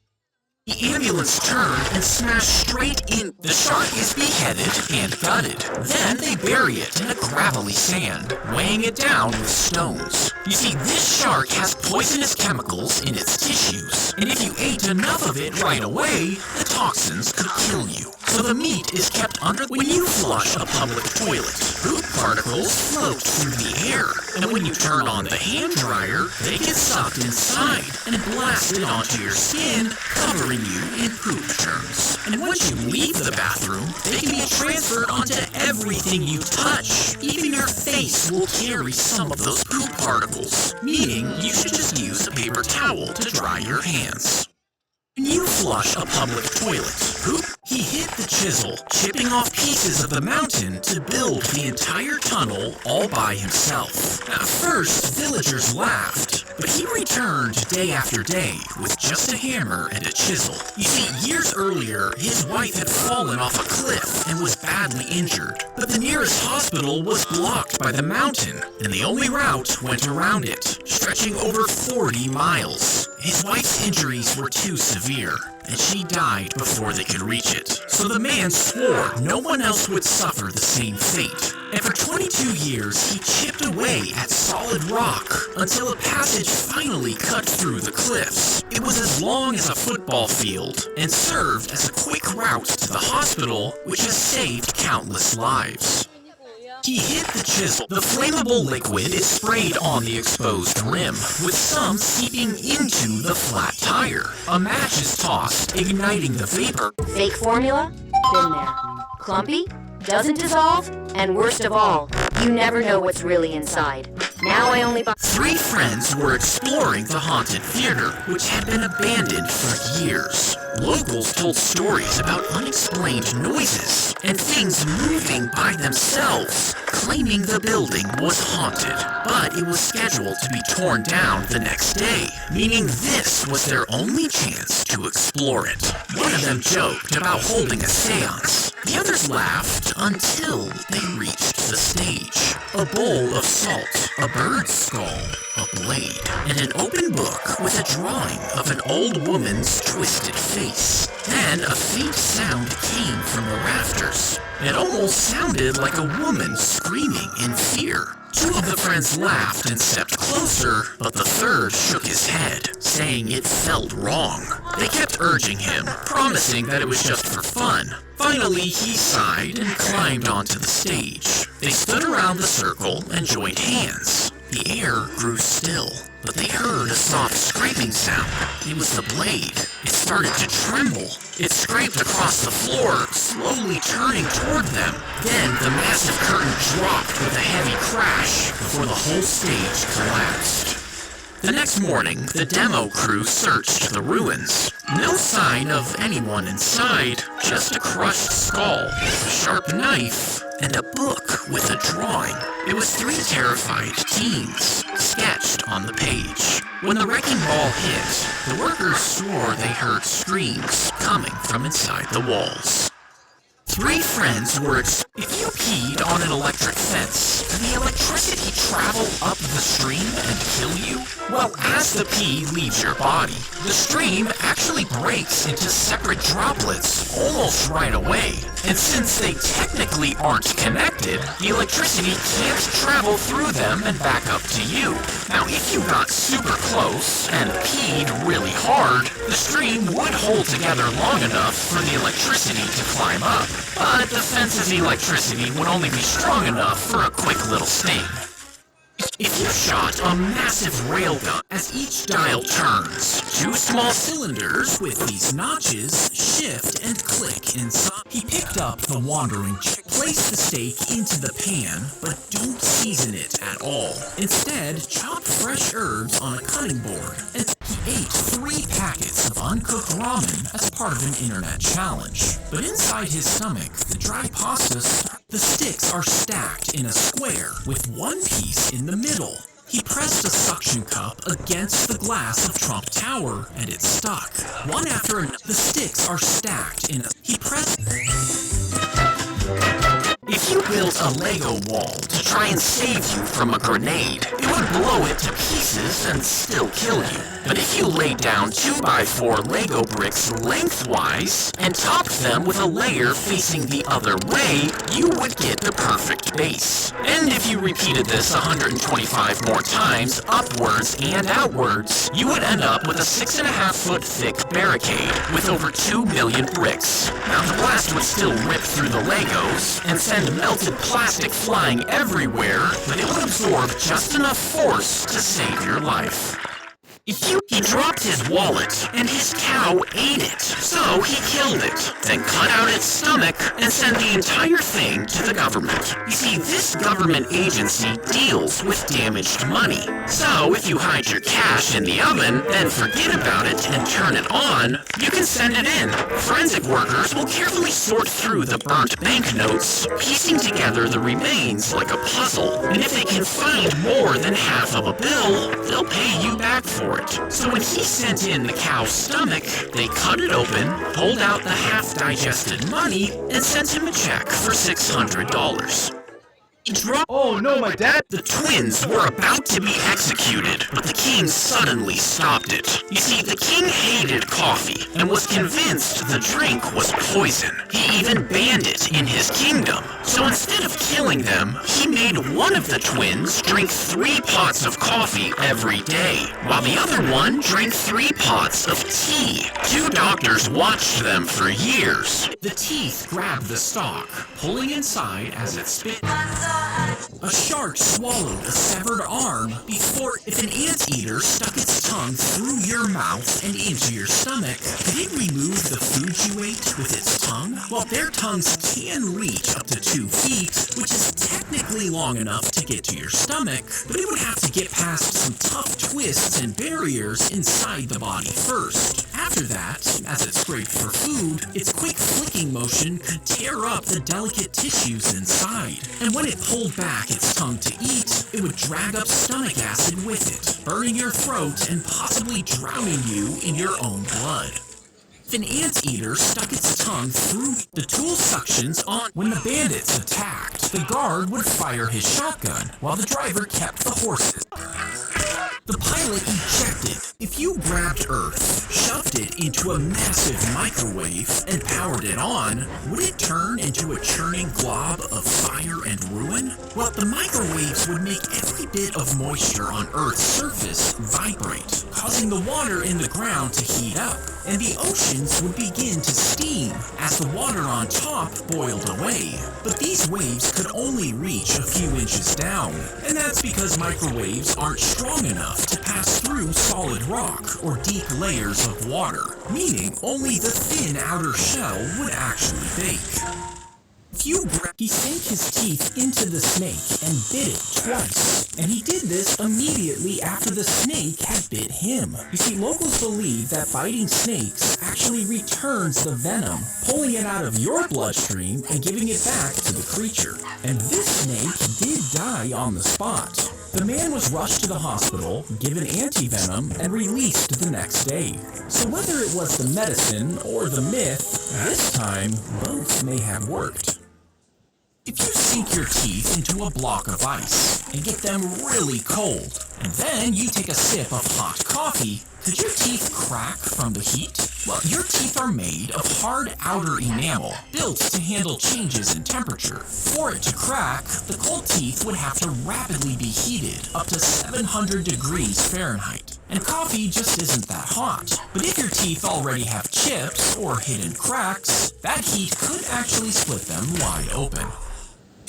[SPEAKER 9] The ambulance turned and smashed straight in. The shark is beheaded and gutted. Then they bury it in a gravelly sand, weighing it down with stones. You see, this shark has poisonous chemicals in its tissues, and if you ate enough of it right away, the toxins could kill you. So the meat is kept under. When you flush a public toilet, poop particles float through the air, and when you turn on the hand dryer, they get sucked inside and blasted onto your skin, covering you in poop germs. And once you leave the bathroom, they can be transferred onto everything you touch. Even your face will carry some of those poop particles, meaning you should just use a paper towel to dry your hands. When you flush a public toilet, poop, he hit the chisel, chipping off pieces of the mountain to build the entire tunnel all by himself. At first, villagers laughed, but he returned day after day with just a hammer and a chisel. You see, years earlier, his wife had fallen off a cliff and was badly injured, but the nearest hospital was blocked by the mountain, and the only route went around it, stretching over 40 miles. His wife's injuries were too severe, and she died before they could reach it. So the man swore no one else would suffer the same fate. And for 22 years, he chipped away at solid rock until a passage finally cut through the cliffs. It was as long as a football field and served as a quick route to the hospital, which has saved countless lives. He hit the chisel. The flammable liquid is sprayed on the exposed rim, with some seeping into the flat tire. A match is tossed, igniting the vapor.
[SPEAKER 10] Fake formula? Been there. Clumpy? Doesn't dissolve? And worst of all, you never know what's really inside. Now I only buy...
[SPEAKER 9] Three friends were exploring the haunted theater, which had been abandoned for years. Locals told stories about unexplained noises and things moving by themselves, claiming the building was haunted. But it was scheduled to be torn down the next day, meaning this was their only chance to explore it. One of them joked about holding a seance. The others laughed until they reached the stage. A bowl of salt, a bird's skull, a blade, and an open book with a drawing of an old woman's twisted face. Then a faint sound came from the rafters. It almost sounded like a woman screaming in fear. Two of the friends laughed and stepped closer, but the third shook his head, saying it felt wrong. They kept urging him, promising that it was just for fun. Finally, he sighed and climbed onto the stage. They stood around the circle and joined hands. The air grew still, but they heard a soft scraping sound. It was the blade. It started to tremble. It scraped across the floor, slowly turning toward them. Then the massive curtain dropped with a heavy crash before the whole stage collapsed. The next morning, the demo crew searched the ruins. No sign of anyone inside, just a crushed skull, a sharp knife, and a book with a drawing. It was three terrified teens, sketched on the page. When the wrecking ball hit, the workers swore they heard screams coming from inside the walls. Three friends were if you peed on an electric fence, can the electricity travel up the stream and kill you? Well, as the pee leaves your body, the stream actually breaks into separate droplets almost right away. And since they technically aren't connected, the electricity can't travel through them and back up to you. Now, if you got super close and peed really hard, the stream would hold together long enough for the electricity to climb up. But the fence's electricity would only be strong enough for a quick little sting. If you shot a massive railgun as each dial turns, 2 small cylinders with these notches shift and click inside. He picked up the wandering chick, placed the steak into the pan, but don't season it at all. Instead, chop fresh herbs on a cutting board, and he ate 3 packets of uncooked ramen as part of an internet challenge. But inside his stomach, the dry pasta, the sticks are stacked in a square with 1 piece in the middle. He pressed a suction cup against the glass of Trump Tower, and it stuck. One after another, the sticks are stacked in a... He pressed... If you built a Lego wall to try and save you from a grenade, it would blow it to pieces and still kill you. But if you laid down 2x4 Lego bricks lengthwise and topped them with a layer facing the other way, you would get the perfect base. And if you repeated this 125 more times, upwards and outwards, you would end up with a 6.5-foot thick barricade with over 2 million bricks. Now the blast would still rip through the Legos and send melted plastic flying everywhere, but it would absorb just enough force to save your life. He dropped his wallet, and his cow ate it, so he killed it, then cut out its stomach and sent the entire thing to the government. You see, this government agency deals with damaged money, so if you hide your cash in the oven, then forget about it and turn it on, you can send it in. Forensic workers will carefully sort through the burnt banknotes, piecing together the remains like a puzzle, and if they can find more than half of a bill, they'll pay you back for it. So when he sent in the cow's stomach, they cut it open, pulled out the half-digested money, and sent him a check for $600. He dropped...
[SPEAKER 6] Oh no, my dad!
[SPEAKER 9] The twins were about to be executed, but the king suddenly stopped it. You see, the king hated coffee and was convinced the drink was poison. He even banned it in his kingdom. So instead of killing them, he made one of the twins drink 3 pots of coffee every day, while the other one drank 3 pots of tea. 2 doctors watched them for years. The teeth grabbed the stalk, pulling inside as it spit. A shark swallowed a severed arm before, if an anteater stuck its tongue through your mouth and into your stomach, could it remove the food you ate with its tongue? Well, their tongues can reach up to 2 feet, which is technically long enough to get to your stomach, but it would have to get past some tough twists and barriers inside the body first. After that, as it scraped for food, its quick flicking motion could tear up the delicate tissues inside, and when it pulled back its tongue to eat, it would drag up stomach acid with it, burning your throat and possibly drowning you in your own blood. If an anteater stuck its tongue through the tool suctions on, when the bandits attacked, the guard would fire his shotgun while the driver kept the horses. The pilot ejected. If you grabbed Earth, shoved it into a massive microwave, and powered it on, would it turn into a churning glob of fire and ruin? Well, the microwaves would make every bit of moisture on Earth's surface vibrate, causing the water in the ground to heat up, and the oceans would begin to steam as the water on top boiled away. But these waves could only reach a few inches down, and that's because microwaves aren't strong enough to pass through solid rock or deep layers of water, meaning only the thin outer shell would actually bake. He sank his teeth into the snake and bit it twice, and he did this immediately after the snake had bit him. You see, locals believe that biting snakes actually returns the venom, pulling it out of your bloodstream and giving it back to the creature. And this snake did die on the spot. The man was rushed to the hospital, given anti-venom, and released the next day. So whether it was the medicine or the myth, this time, both may have worked. If you sink your teeth into a block of ice and get them really cold, and then you take a sip of hot coffee, could your teeth crack from the heat? Well, your teeth are made of hard outer enamel, built to handle changes in temperature. For it to crack, the cold teeth would have to rapidly be heated up to 700 degrees Fahrenheit. And coffee just isn't that hot. But if your teeth already have chips or hidden cracks, that heat could actually split them wide open.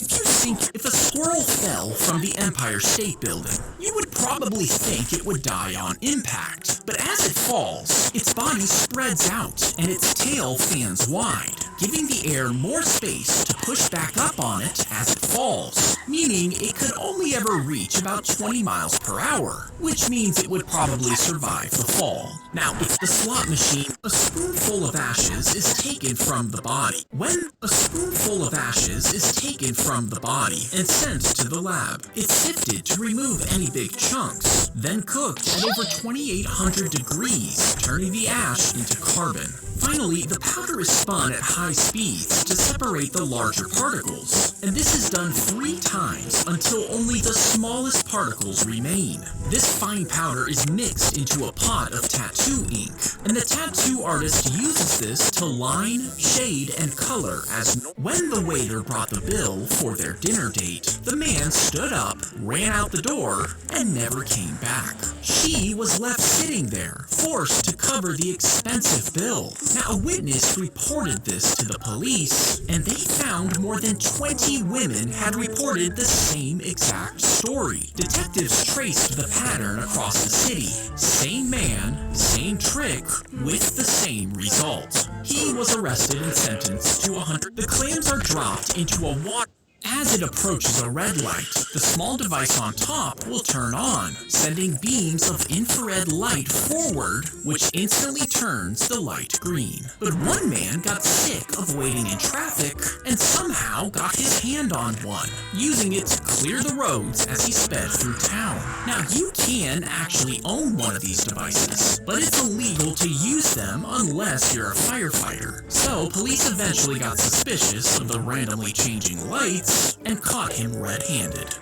[SPEAKER 9] If a squirrel fell from the Empire State Building, you would probably think it would die on impact. But as it falls, its body spreads out and its tail fans wide, giving the air more space to push back up on it as it falls, meaning it could only ever reach about 20 miles per hour, which means it would probably survive the fall. Now, it's the slot machine. A spoonful of ashes is taken from the body. When a spoonful of ashes is taken from the body and sent to the lab, it's sifted to remove any big chunks, then cooked at over 2,800 degrees, turning the ash into carbon. Finally, the powder is spun at high speeds to separate the larger particles, and this is done 3 times until only the smallest particles remain. This fine powder is mixed into a pot of tattoo ink, and the tattoo artist uses this to line, shade, and color as when the waiter brought the bill for their dinner date, the man stood up, ran out the door, and never came back. She was left sitting there, forced to cover the expensive bill. Now, a witness reported this to the police, and they found more than 20 women had reported the same exact story. Detectives traced the pattern across the city. Same man, same trick, with the same result. He was arrested and sentenced to 100. The claims are dropped into a water. As it approaches a red light, the small device on top will turn on, sending beams of infrared light forward, which instantly turns the light green. But one man got sick of waiting in traffic and somehow got his hand on one, using it to clear the roads as he sped through town. Now, you can actually own one of these devices, but it's illegal to use them unless you're a firefighter. So, police eventually got suspicious of the randomly changing lights and caught him red-handed.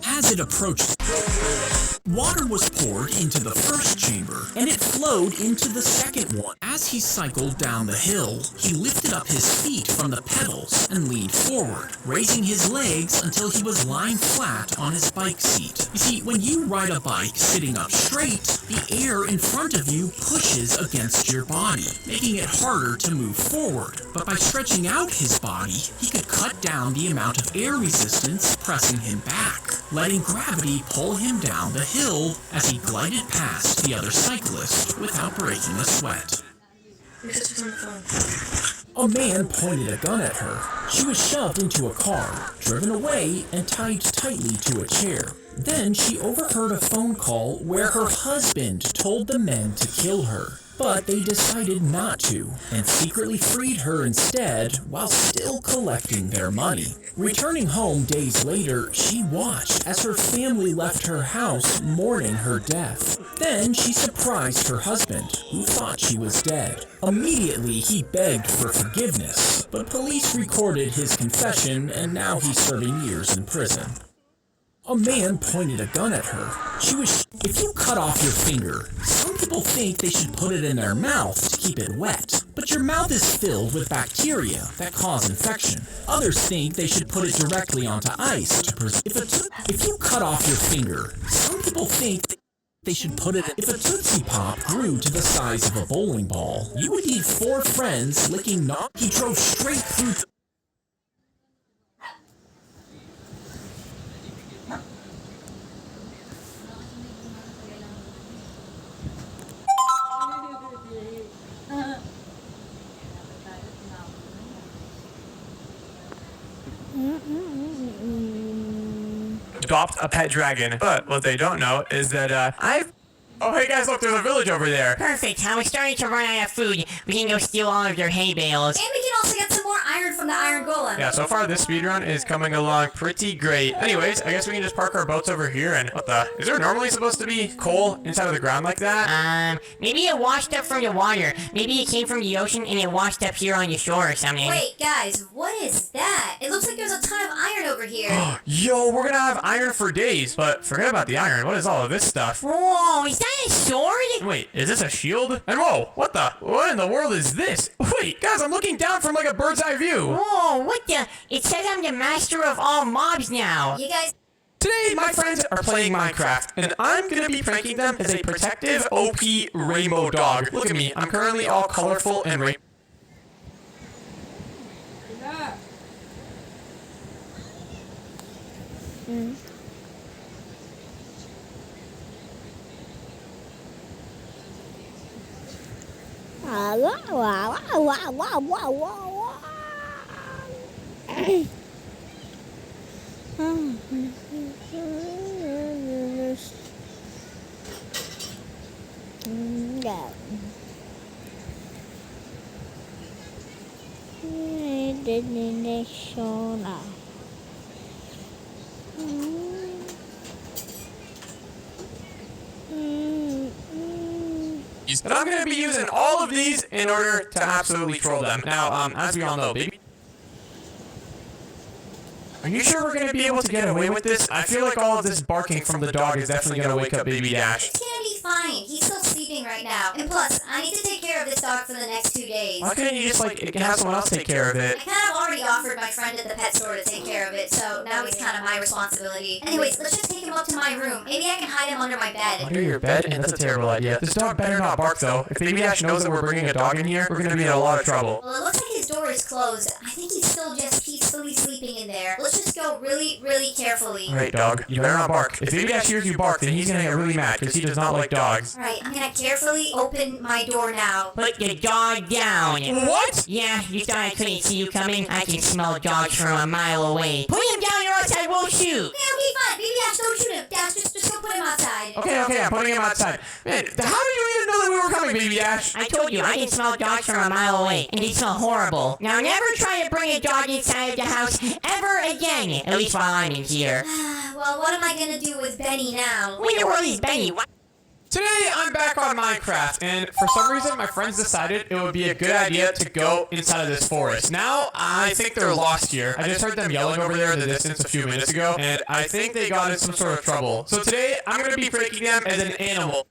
[SPEAKER 9] As it approached, water was poured into the first chamber, and it flowed into the second one. As he cycled down the hill, he lifted up his feet from the pedals and leaned forward, raising his legs until he was lying flat on his bike seat. You see, when you ride a bike sitting up straight, the air in front of you pushes against your body, making it harder to move forward. But by stretching out his body, he could cut down the amount of air resistance pressing him back, letting gravity pull him down the hill as he glided past the other cyclist without breaking a sweat. A man pointed a gun at her. She was shoved into a car, driven away, and tied tightly to a chair. Then she overheard a phone call where her husband told the men to kill her. But they decided not to, and secretly freed her instead while still collecting their money. Returning home days later, she watched as her family left her house mourning her death. Then she surprised her husband, who thought she was dead. Immediately, he begged for forgiveness, but police recorded his confession, and now he's serving years in prison. A man pointed a gun at her. If you cut off your finger, some people think they should put it in their mouth to keep it wet. But your mouth is filled with bacteria that cause infection. Others think they should put it directly onto ice to If you cut off your finger, some people think they should put it. If a Tootsie Pop grew to the size of a bowling ball, you would need 4 friends licking He drove straight through.
[SPEAKER 11] Adopt a pet dragon. But what they don't know is that oh, hey guys, look, there's a village over there.
[SPEAKER 12] Perfect. I was starting to run out of food. We can go steal all of your hay bales.
[SPEAKER 13] And we can also get some more iron from the Iron Golem.
[SPEAKER 11] Yeah, so far this speedrun is coming along pretty great. Anyways, I guess we can just park our boats over here and what the? Is there normally supposed to be coal inside of the ground like that?
[SPEAKER 12] Maybe it washed up from the water. Maybe it came from the ocean and it washed up here on the shore or something.
[SPEAKER 13] Wait, guys, what is that? It looks like there's a ton of iron over here.
[SPEAKER 11] Yo, we're gonna have iron for days. But forget about the iron. What is all of this stuff?
[SPEAKER 12] Whoa, is that a sword?
[SPEAKER 11] Wait, is this a shield? And whoa, what in the world is this? Wait, guys, I'm looking down from like a bird's eye view.
[SPEAKER 12] Whoa, what the? It says I'm the master of all mobs now.
[SPEAKER 13] You guys...
[SPEAKER 11] Today, my friends are playing Minecraft, and I'm gonna be pranking them as a protective OP rainbow dog. Look at me, I'm currently all colorful and rainbow. And I'm gonna be using all of these in order to absolutely troll them. Now, as we all know, baby. Are you sure we're gonna be able to get away with this? I feel like all of this barking from the dog is definitely gonna wake up Baby Dash.
[SPEAKER 13] It's gonna be fine. He's still sleeping right now. And plus, I need to take care of this dog for the next 2 days.
[SPEAKER 11] Why couldn't you just, like, have someone else take care of it?
[SPEAKER 13] I kind of already offered my friend at the pet store to take care of it, so now it's kind of my responsibility. Anyways, let's just take him up to my room. Maybe I can hide him under my bed.
[SPEAKER 11] Under your bed? And that's a terrible idea. This dog better not bark, though. If Baby Dash knows that we're bringing a dog in here, we're gonna be in a lot of trouble.
[SPEAKER 13] Well, it looks like his door is closed. I think he's still just peacefully sleeping in there. Let's just go really carefully.
[SPEAKER 11] Alright, dog. You better not bark. If Baby Dash hears you bark, then he's gonna get really mad, because he does not like dogs.
[SPEAKER 13] Alright, I'm gonna carefully open my door now.
[SPEAKER 12] Put the dog down.
[SPEAKER 11] What?
[SPEAKER 12] Yeah, you thought I couldn't see you coming? I can smell dogs from a mile away. Put him down or else I will shoot.
[SPEAKER 13] Yeah, okay, fine. Baby Dash, don't shoot him. Dash, just go put him outside.
[SPEAKER 11] Okay, I'm putting him outside. Man, how did you even know that we were coming, Baby Dash?
[SPEAKER 12] I told you, I can smell dogs from a mile away, and they smell horrible. Now never try to bring a dog inside of the house ever again, at least while I'm in here.
[SPEAKER 13] Well, what am I gonna do with Benny now?
[SPEAKER 12] Where in the world is Benny? What?
[SPEAKER 11] Today, I'm back on Minecraft, and for some reason, my friends decided it would be a good idea to go inside of this forest. Now, I think they're lost here. I just heard them yelling over there in the distance a few minutes ago, and I think they got in some sort of trouble. So today, I'm going to be breaking them as an animal.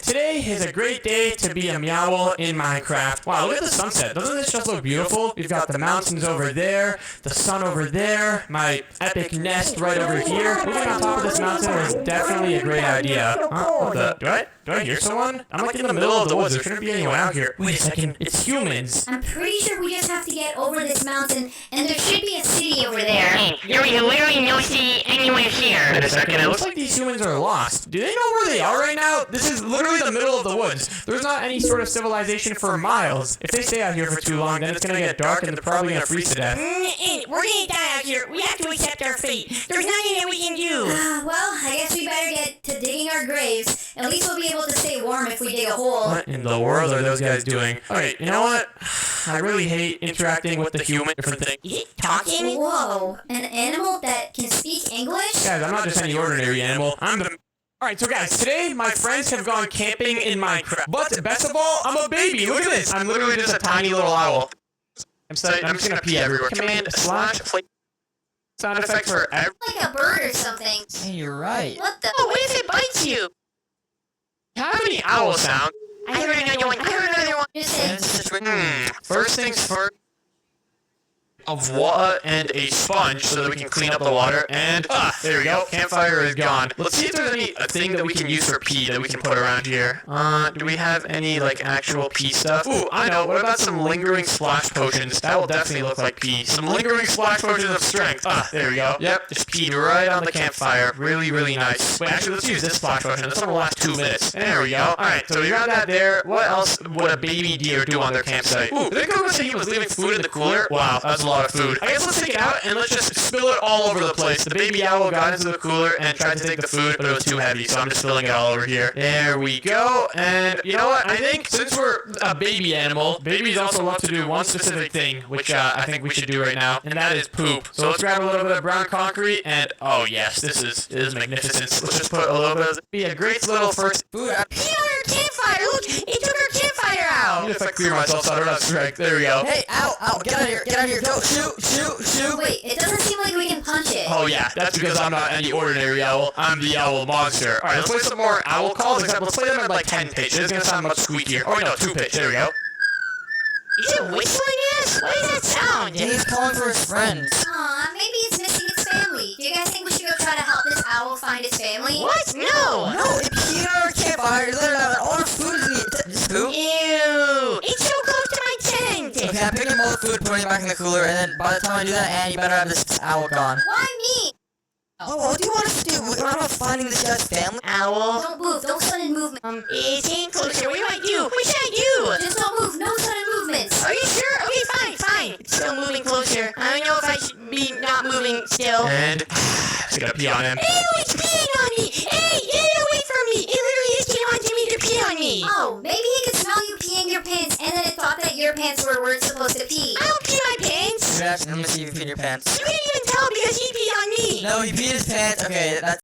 [SPEAKER 11] Today is a great day to be a Meowl in Minecraft. Wow, look at the sunset. Doesn't this just look beautiful? We've got the mountains over there, the sun over there, my epic nest right over here. Living on top of this mountain is definitely a great idea. What the? Do I hear someone? I'm like in the middle of the woods. There shouldn't be anyone out here. Wait a second. It's humans.
[SPEAKER 13] I'm pretty sure we just have to get over this mountain, and there should be a city over there.
[SPEAKER 12] Hey, there is literally no city anywhere here.
[SPEAKER 11] Wait a second. It looks like these humans are lost. Do they know where they are right now? This is literally the middle of the woods. There's not any sort of civilization for miles. If they stay out here for too long, then it's gonna get dark and they're probably gonna freeze to death.
[SPEAKER 12] We're gonna die out here. We have to accept our fate. There's nothing that we can do.
[SPEAKER 13] Well, I guess we better get to digging our graves. At least we'll be able to stay warm if we dig a hole.
[SPEAKER 11] What in the world are those guys doing? Alright, you know what? I really hate interacting with the human different thing.
[SPEAKER 12] Is it talking?
[SPEAKER 13] Whoa, an animal that can speak English?
[SPEAKER 11] Guys, I'm not just any ordinary animal. I'm the... Alright, so guys, today my friends have gone camping in Minecraft. But best of all, I'm a baby. Look at this. I'm literally just a tiny little owl. I'm just gonna pee everywhere. Command / sound effects for every...
[SPEAKER 13] Like a bird or something.
[SPEAKER 14] Hey, you're right.
[SPEAKER 13] What the?
[SPEAKER 12] Oh, what if it bites you?
[SPEAKER 11] How many owl sounds?
[SPEAKER 12] I heard another one.
[SPEAKER 11] First things first. Of water and a sponge so that we can clean up the water. And there we go. Campfire is gone. Let's see if there's any thing that we can use for pee that we can put around here. Do we have any like actual pee stuff? Ooh, I know. What about some lingering splash potions? That will definitely look like pee. Some lingering splash potions of strength. There we go. Yep, just peed right on the campfire. Really nice. Wait, actually, let's use this splash potion. This one will last 2 minutes. There we go. Alright, so we got that there. What else would a baby deer do on their campsite? Ooh, did Coco say he was leaving food in the cooler? Wow, that's a lot of food. I guess let's take it out and let's just spill it all over the place. The baby owl got into the cooler and tried to take the food, but it was too heavy, so I'm just spilling it all over here. There we go. And you know what? I think since we're a baby animal, babies also love to do one specific thing, which I think we should do right now, and that is poop. So let's grab a little bit of brown concrete and oh yes, this is magnificent. Let's just put a little bit of be a great little first food.
[SPEAKER 12] Pee on our campfire! Look, it took our campfire out!
[SPEAKER 11] If I clear myself so I don't have strength. There we go.
[SPEAKER 14] Hey, ow, get out of here, go, shoot.
[SPEAKER 13] Wait, it doesn't seem like we can punch it.
[SPEAKER 11] Oh yeah, that's because I'm not any ordinary owl. I'm the owl monster. Alright, let's play some more owl calls, except let's play them at like 10 pitch. It's gonna sound much squeakier. Oh no, 2 pitch. There we go.
[SPEAKER 12] Is it whistling at us? What does that sound?
[SPEAKER 14] He's calling for his friends.
[SPEAKER 13] Aw, maybe it's missing its family. Do you guys think we should go try to help this owl find its family?
[SPEAKER 12] What? No!
[SPEAKER 14] No, it peed on our campfire. All our food is poop.
[SPEAKER 12] Ew! It's so close to my tent!
[SPEAKER 14] Okay, I'm picking up all the food, putting it back in the cooler, and then by the time I do that, Anne, you better have this owl gone.
[SPEAKER 13] Why me?
[SPEAKER 14] Oh, what do you want us to do? We're not finding this guy's family.
[SPEAKER 12] Owl.
[SPEAKER 13] Don't move. No sudden movement.
[SPEAKER 12] It's getting closer. What do I do? What should I do?
[SPEAKER 13] Just don't move. No sudden movements.
[SPEAKER 12] Are you sure? Okay, fine. It's still moving closer. I don't know if I should be not moving still.
[SPEAKER 11] And just gonna pee on him.
[SPEAKER 12] Ew, it's peeing on me! Hey, get it away from me! It literally just came onto me to pee on me!
[SPEAKER 13] Oh, maybe he could smell you peeing your pants, and then it thought that your pants were where it's supposed to pee.
[SPEAKER 12] I don't pee my pants!
[SPEAKER 14] Let me see if you peed your pants.
[SPEAKER 12] You didn't even tell because he peed on me!
[SPEAKER 14] No, he peed his pants. Okay, that's